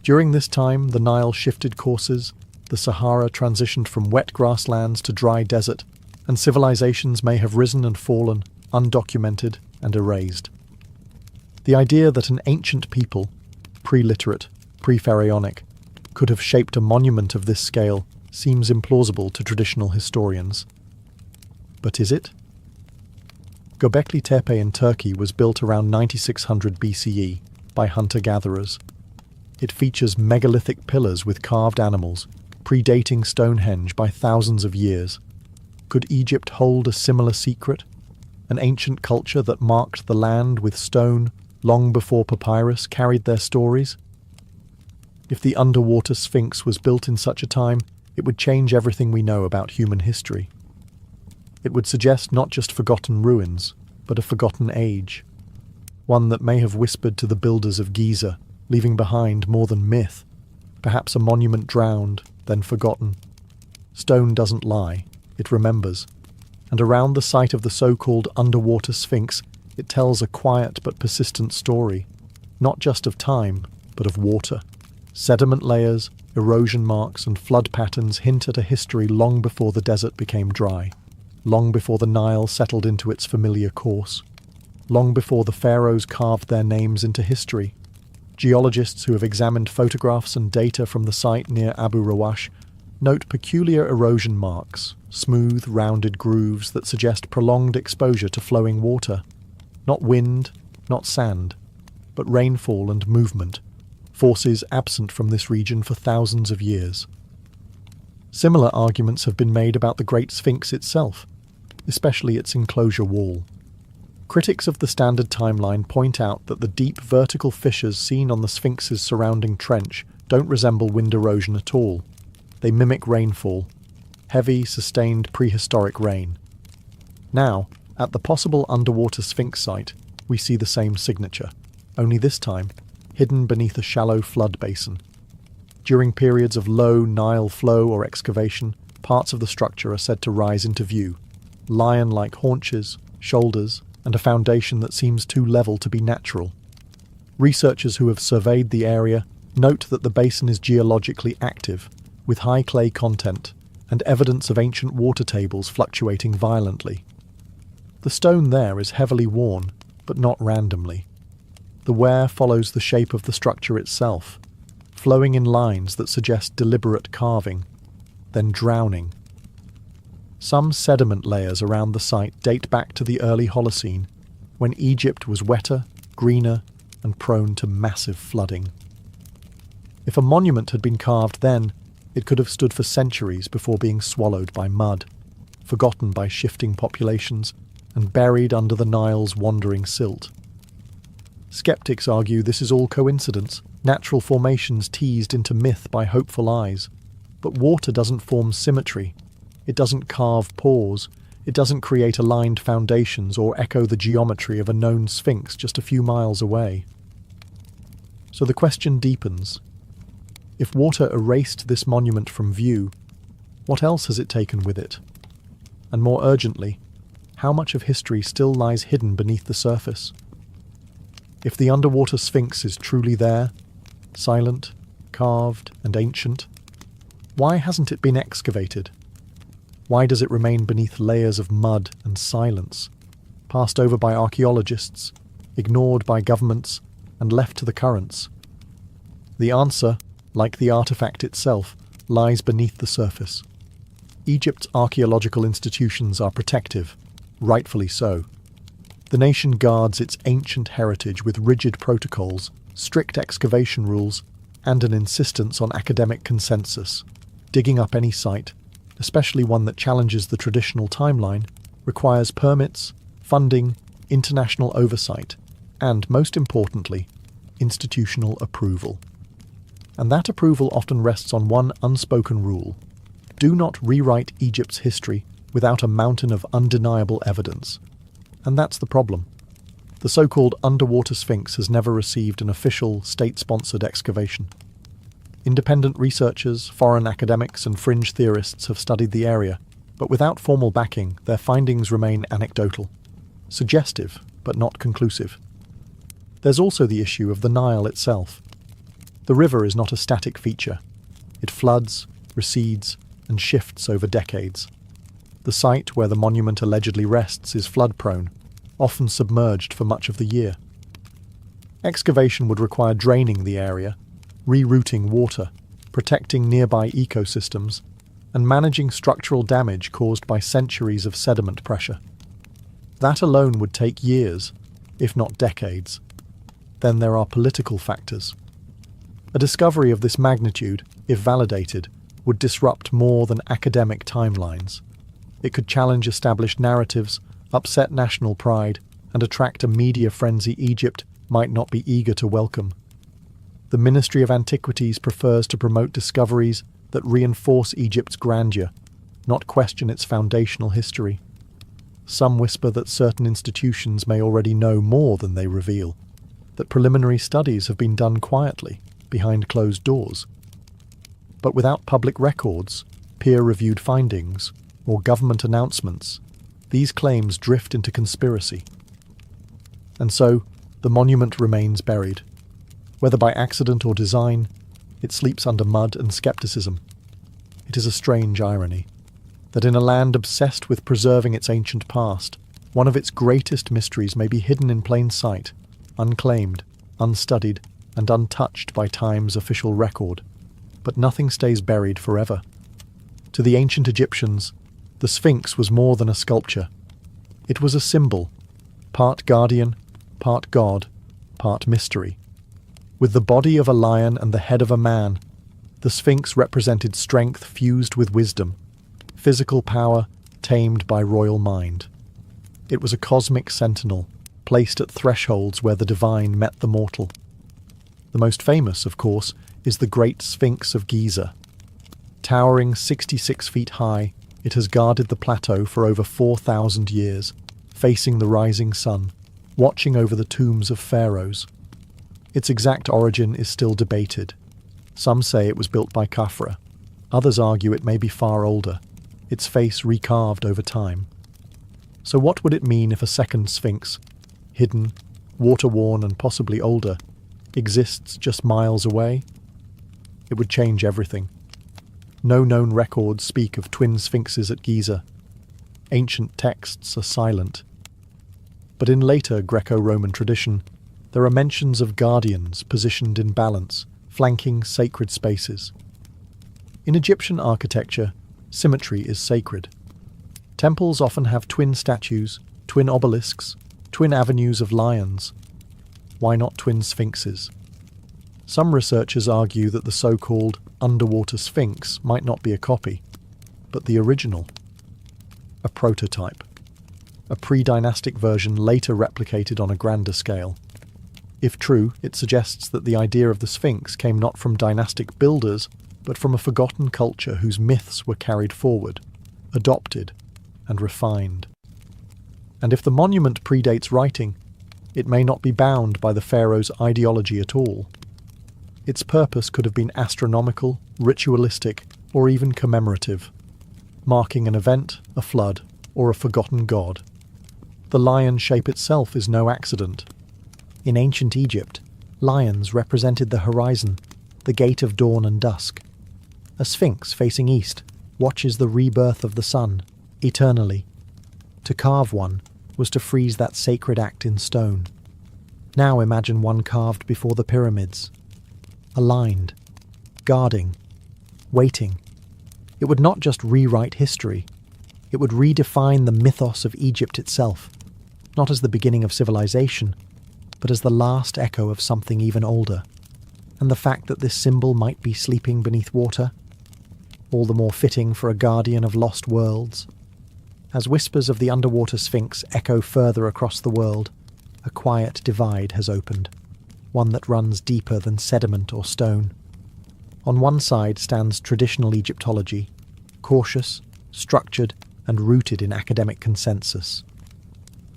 During this time, the Nile shifted courses, the Sahara transitioned from wet grasslands to dry desert, and civilizations may have risen and fallen, undocumented and erased. The idea that an ancient people, pre-literate, pre-pharaonic, could have shaped a monument of this scale seems implausible to traditional historians. But is it? Göbekli Tepe in Turkey was built around 9600 BCE by hunter-gatherers. It features megalithic pillars with carved animals, predating Stonehenge by thousands of years. Could Egypt hold a similar secret? An ancient culture that marked the land with stone long before papyrus carried their stories? If the underwater Sphinx was built in such a time, it would change everything we know about human history. It would suggest not just forgotten ruins, but a forgotten age, one that may have whispered to the builders of Giza, leaving behind more than myth, perhaps a monument drowned, then forgotten. Stone doesn't lie, it remembers, and around the site of the so-called underwater Sphinx, it tells a quiet but persistent story, not just of time, but of water. Sediment layers, erosion marks, and flood patterns hint at a history long before the desert became dry, long before the Nile settled into its familiar course, long before the pharaohs carved their names into history. Geologists who have examined photographs and data from the site near Abu Rawash note peculiar erosion marks, smooth, rounded grooves that suggest prolonged exposure to flowing water. Not wind, not sand, but rainfall and movement, forces absent from this region for thousands of years. Similar arguments have been made about the Great Sphinx itself, especially its enclosure wall. Critics of the standard timeline point out that the deep vertical fissures seen on the Sphinx's surrounding trench don't resemble wind erosion at all. They mimic rainfall, heavy, sustained prehistoric rain. Now, at the possible underwater Sphinx site, we see the same signature, only this time hidden beneath a shallow flood basin. During periods of low Nile flow or excavation, parts of the structure are said to rise into view, lion-like haunches, shoulders, and a foundation that seems too level to be natural. Researchers who have surveyed the area note that the basin is geologically active, with high clay content and evidence of ancient water tables fluctuating violently. The stone there is heavily worn, but not randomly. The wear follows the shape of the structure itself, flowing in lines that suggest deliberate carving, then drowning. Some sediment layers around the site date back to the early Holocene, when Egypt was wetter, greener, and prone to massive flooding. If a monument had been carved then, it could have stood for centuries before being swallowed by mud, forgotten by shifting populations, and buried under the Nile's wandering silt. Skeptics argue this is all coincidence, natural formations teased into myth by hopeful eyes. But water doesn't form symmetry. It doesn't carve pores. It doesn't create aligned foundations or echo the geometry of a known sphinx just a few miles away. So the question deepens. If water erased this monument from view, what else has it taken with it? And more urgently, how much of history still lies hidden beneath the surface? If the underwater sphinx is truly there, silent, carved, and ancient, why hasn't it been excavated? Why does it remain beneath layers of mud and silence, passed over by archaeologists, ignored by governments, and left to the currents? The answer, like the artifact itself, lies beneath the surface. Egypt's archaeological institutions are protective, rightfully so. The nation guards its ancient heritage with rigid protocols, strict excavation rules, and an insistence on academic consensus. Digging up any site, especially one that challenges the traditional timeline, requires permits, funding, international oversight, and, most importantly, institutional approval. And that approval often rests on one unspoken rule: do not rewrite Egypt's history without a mountain of undeniable evidence. And that's the problem. The so-called underwater Sphinx has never received an official, state-sponsored excavation. Independent researchers, foreign academics, and fringe theorists have studied the area, but without formal backing, their findings remain anecdotal, suggestive, but not conclusive. There's also the issue of the Nile itself. The river is not a static feature. It floods, recedes, and shifts over decades. The site where the monument allegedly rests is flood-prone, often submerged for much of the year. Excavation would require draining the area, rerouting water, protecting nearby ecosystems, and managing structural damage caused by centuries of sediment pressure. That alone would take years, if not decades. Then there are political factors. A discovery of this magnitude, if validated, would disrupt more than academic timelines. It could challenge established narratives, upset national pride, and attract a media frenzy Egypt might not be eager to welcome. The Ministry of Antiquities prefers to promote discoveries that reinforce Egypt's grandeur, not question its foundational history. Some whisper that certain institutions may already know more than they reveal, that preliminary studies have been done quietly, behind closed doors. But without public records, peer-reviewed findings, or government announcements, these claims drift into conspiracy. And so, the monument remains buried. Whether by accident or design, it sleeps under mud and skepticism. It is a strange irony, that in a land obsessed with preserving its ancient past, one of its greatest mysteries may be hidden in plain sight, unclaimed, unstudied, and untouched by time's official record. But nothing stays buried forever. To the ancient Egyptians, the Sphinx was more than a sculpture. It was a symbol, part guardian, part god, part mystery. With the body of a lion and the head of a man, The Sphinx represented strength fused with wisdom, physical power tamed by royal mind. It was a cosmic sentinel, placed at thresholds where the divine met the mortal. The most famous, of course, is the Great Sphinx of Giza. Towering 66 feet high, it has guarded the plateau for over 4,000 years, facing the rising sun, watching over the tombs of pharaohs. Its exact origin is still debated. Some say it was built by Khafra. Others argue it may be far older, its face recarved over time. So what would it mean if a second Sphinx, hidden, water-worn and possibly older, exists just miles away? It would change everything. No known records speak of twin sphinxes at Giza. Ancient texts are silent. But in later Greco-Roman tradition, there are mentions of guardians positioned in balance, flanking sacred spaces. In Egyptian architecture, symmetry is sacred. Temples often have twin statues, twin obelisks, twin avenues of lions. Why not twin sphinxes? Some researchers argue that the so-called underwater sphinx might not be a copy, but the original. A prototype. A pre-dynastic version later replicated on a grander scale. If true, it suggests that the idea of the Sphinx came not from dynastic builders, but from a forgotten culture whose myths were carried forward, adopted, and refined. And if the monument predates writing, it may not be bound by the pharaoh's ideology at all. Its purpose could have been astronomical, ritualistic, or even commemorative, marking an event, a flood, or a forgotten god. The lion shape itself is no accident. In ancient Egypt, lions represented the horizon, the gate of dawn and dusk. A sphinx facing east watches the rebirth of the sun, eternally. To carve one was to freeze that sacred act in stone. Now imagine one carved before the pyramids. Aligned, guarding, waiting. It would not just rewrite history, it would redefine the mythos of Egypt itself, not as the beginning of civilization, but as the last echo of something even older. And the fact that this symbol might be sleeping beneath water, all the more fitting for a guardian of lost worlds. As whispers of the underwater sphinx echo further across the world, a quiet divide has opened, one that runs deeper than sediment or stone. On one side stands traditional Egyptology, cautious, structured, and rooted in academic consensus.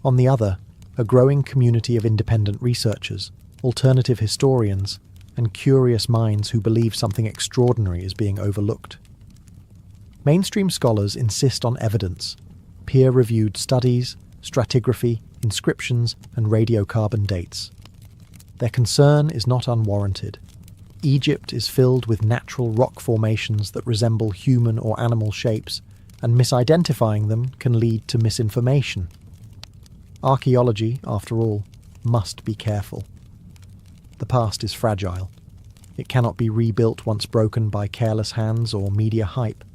On the other, a growing community of independent researchers, alternative historians, and curious minds who believe something extraordinary is being overlooked. Mainstream scholars insist on evidence, peer-reviewed studies, stratigraphy, inscriptions, and radiocarbon dates. Their concern is not unwarranted. Egypt is filled with natural rock formations that resemble human or animal shapes, and misidentifying them can lead to misinformation. Archaeology, after all, must be careful. The past is fragile. It cannot be rebuilt once broken by careless hands or media hype.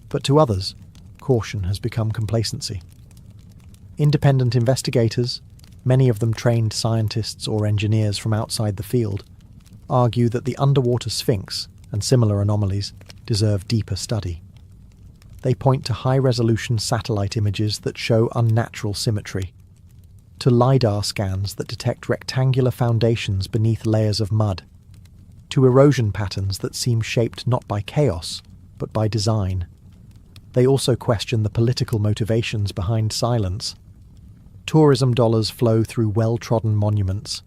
But to others, caution has become complacency. Independent investigators, many of them trained scientists or engineers from outside the field, argue that the underwater sphinx and similar anomalies deserve deeper study. They point to high-resolution satellite images that show unnatural symmetry, to LiDAR scans that detect rectangular foundations beneath layers of mud, to erosion patterns that seem shaped not by chaos, but by design. They also question the political motivations behind silence. Tourism dollars flow through well-trodden monuments.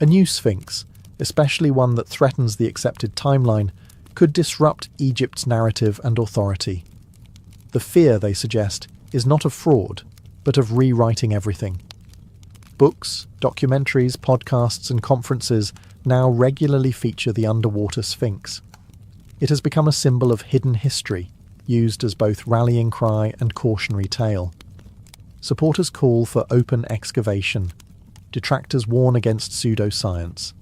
A new sphinx, especially one that threatens the accepted timeline, could disrupt Egypt's narrative and authority. The fear, they suggest, is not of fraud, but of rewriting everything. Books, documentaries, podcasts, and conferences now regularly feature the underwater sphinx. It has become a symbol of hidden history, used as both rallying cry and cautionary tale. Supporters call for open excavation. Detractors warn against pseudoscience.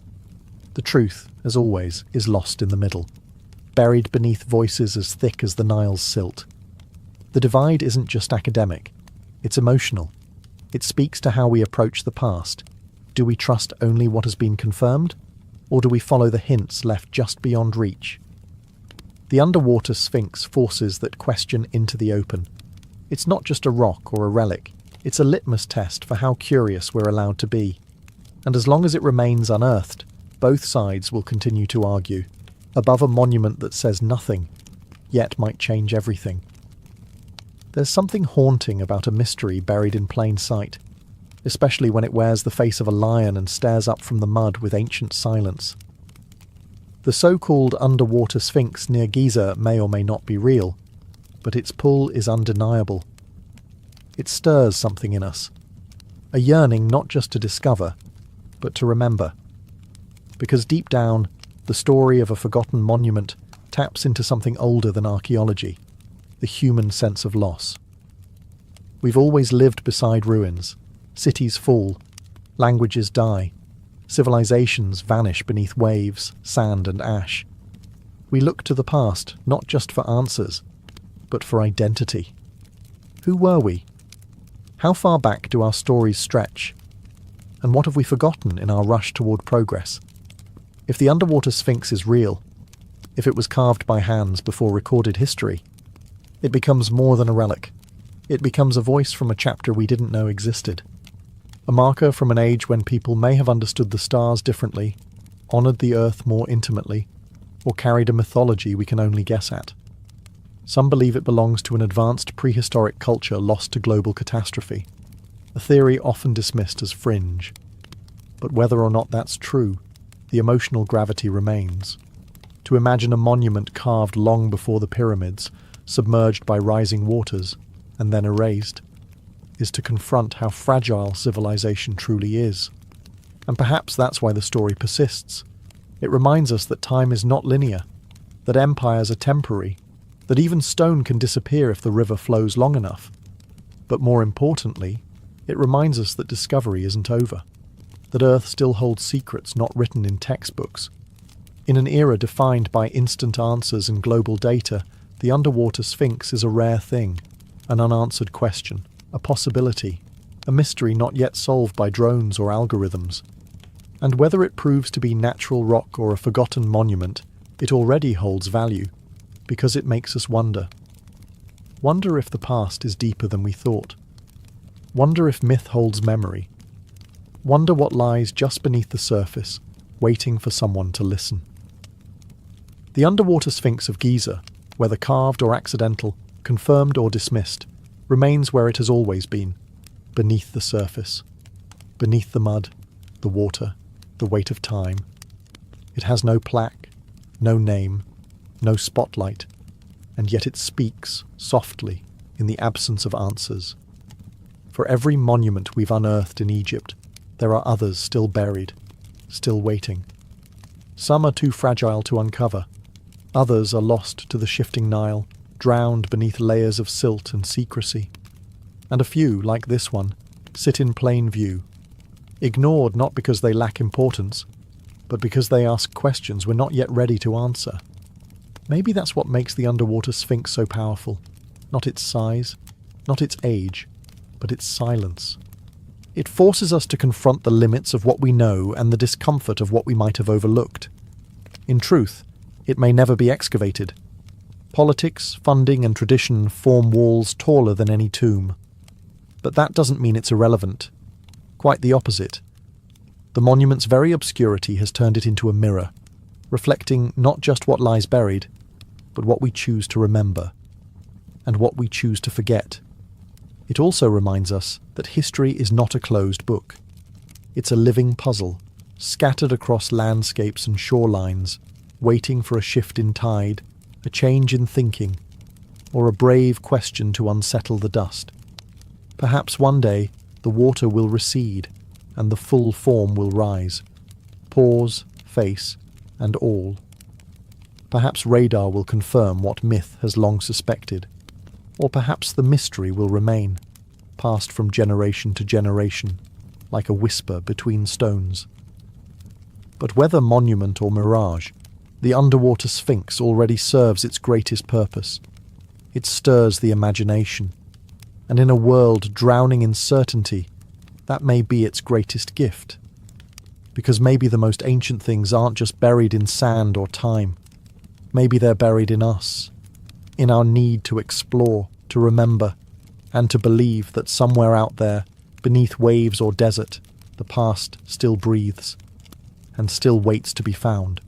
The truth, as always, is lost in the middle, buried beneath voices as thick as the Nile's silt. The divide isn't just academic, it's emotional. It speaks to how we approach the past. Do we trust only what has been confirmed, or do we follow the hints left just beyond reach? The underwater Sphinx forces that question into the open. It's not just a rock or a relic, it's a litmus test for how curious we're allowed to be. And as long as it remains unearthed, both sides will continue to argue, above a monument that says nothing, yet might change everything. There's something haunting about a mystery buried in plain sight, especially when it wears the face of a lion and stares up from the mud with ancient silence. The so-called underwater Sphinx near Giza may or may not be real, but its pull is undeniable. It stirs something in us, a yearning not just to discover, but to remember. Because deep down, the story of a forgotten monument taps into something older than archaeology, the human sense of loss. We've always lived beside ruins. Cities fall, languages die, civilizations vanish beneath waves, sand and ash. We look to the past not just for answers, but for identity. Who were we? How far back do our stories stretch? And what have we forgotten in our rush toward progress? If the underwater Sphinx is real, if it was carved by hands before recorded history, it becomes more than a relic. It becomes a voice from a chapter we didn't know existed. A marker from an age when people may have understood the stars differently, honoured the earth more intimately, or carried a mythology we can only guess at. Some believe it belongs to an advanced prehistoric culture lost to global catastrophe, a theory often dismissed as fringe. But whether or not that's true, the emotional gravity remains. To imagine a monument carved long before the pyramids, submerged by rising waters, and then erased, is to confront how fragile civilization truly is. And perhaps that's why the story persists. It reminds us that time is not linear, that empires are temporary, that even stone can disappear if the river flows long enough. But more importantly, it reminds us that discovery isn't over, that Earth still holds secrets not written in textbooks. In an era defined by instant answers and global data, the underwater Sphinx is a rare thing, an unanswered question, a possibility, a mystery not yet solved by drones or algorithms. And whether it proves to be natural rock or a forgotten monument, it already holds value, because it makes us wonder. Wonder if the past is deeper than we thought. Wonder if myth holds memory. Wonder what lies just beneath the surface, waiting for someone to listen. The underwater Sphinx of Giza, whether carved or accidental, confirmed or dismissed, remains where it has always been, beneath the surface, beneath the mud, the water, the weight of time. It has no plaque, no name, no spotlight, and yet it speaks softly in the absence of answers. For every monument we've unearthed in Egypt, there are others still buried, still waiting. Some are too fragile to uncover, others are lost to the shifting Nile, drowned beneath layers of silt and secrecy. And a few, like this one, sit in plain view, ignored not because they lack importance, but because they ask questions we're not yet ready to answer. Maybe that's what makes the underwater Sphinx so powerful. Not its size, not its age, but its silence. It forces us to confront the limits of what we know and the discomfort of what we might have overlooked. In truth, it may never be excavated. Politics, funding, and tradition form walls taller than any tomb. But that doesn't mean it's irrelevant. Quite the opposite. The monument's very obscurity has turned it into a mirror, reflecting not just what lies buried, but what we choose to remember, and what we choose to forget. It also reminds us that history is not a closed book. It's a living puzzle, scattered across landscapes and shorelines, waiting for a shift in tide, a change in thinking, or a brave question to unsettle the dust. Perhaps one day the water will recede and the full form will rise, paws, face, and all. Perhaps radar will confirm what myth has long suspected, or perhaps the mystery will remain, passed from generation to generation, like a whisper between stones. But whether monument or mirage, the underwater Sphinx already serves its greatest purpose. It stirs the imagination, and in a world drowning in certainty, that may be its greatest gift. Because maybe the most ancient things aren't just buried in sand or time. Maybe they're buried in us, in our need to explore, to remember, and to believe that somewhere out there, beneath waves or desert, the past still breathes, and still waits to be found.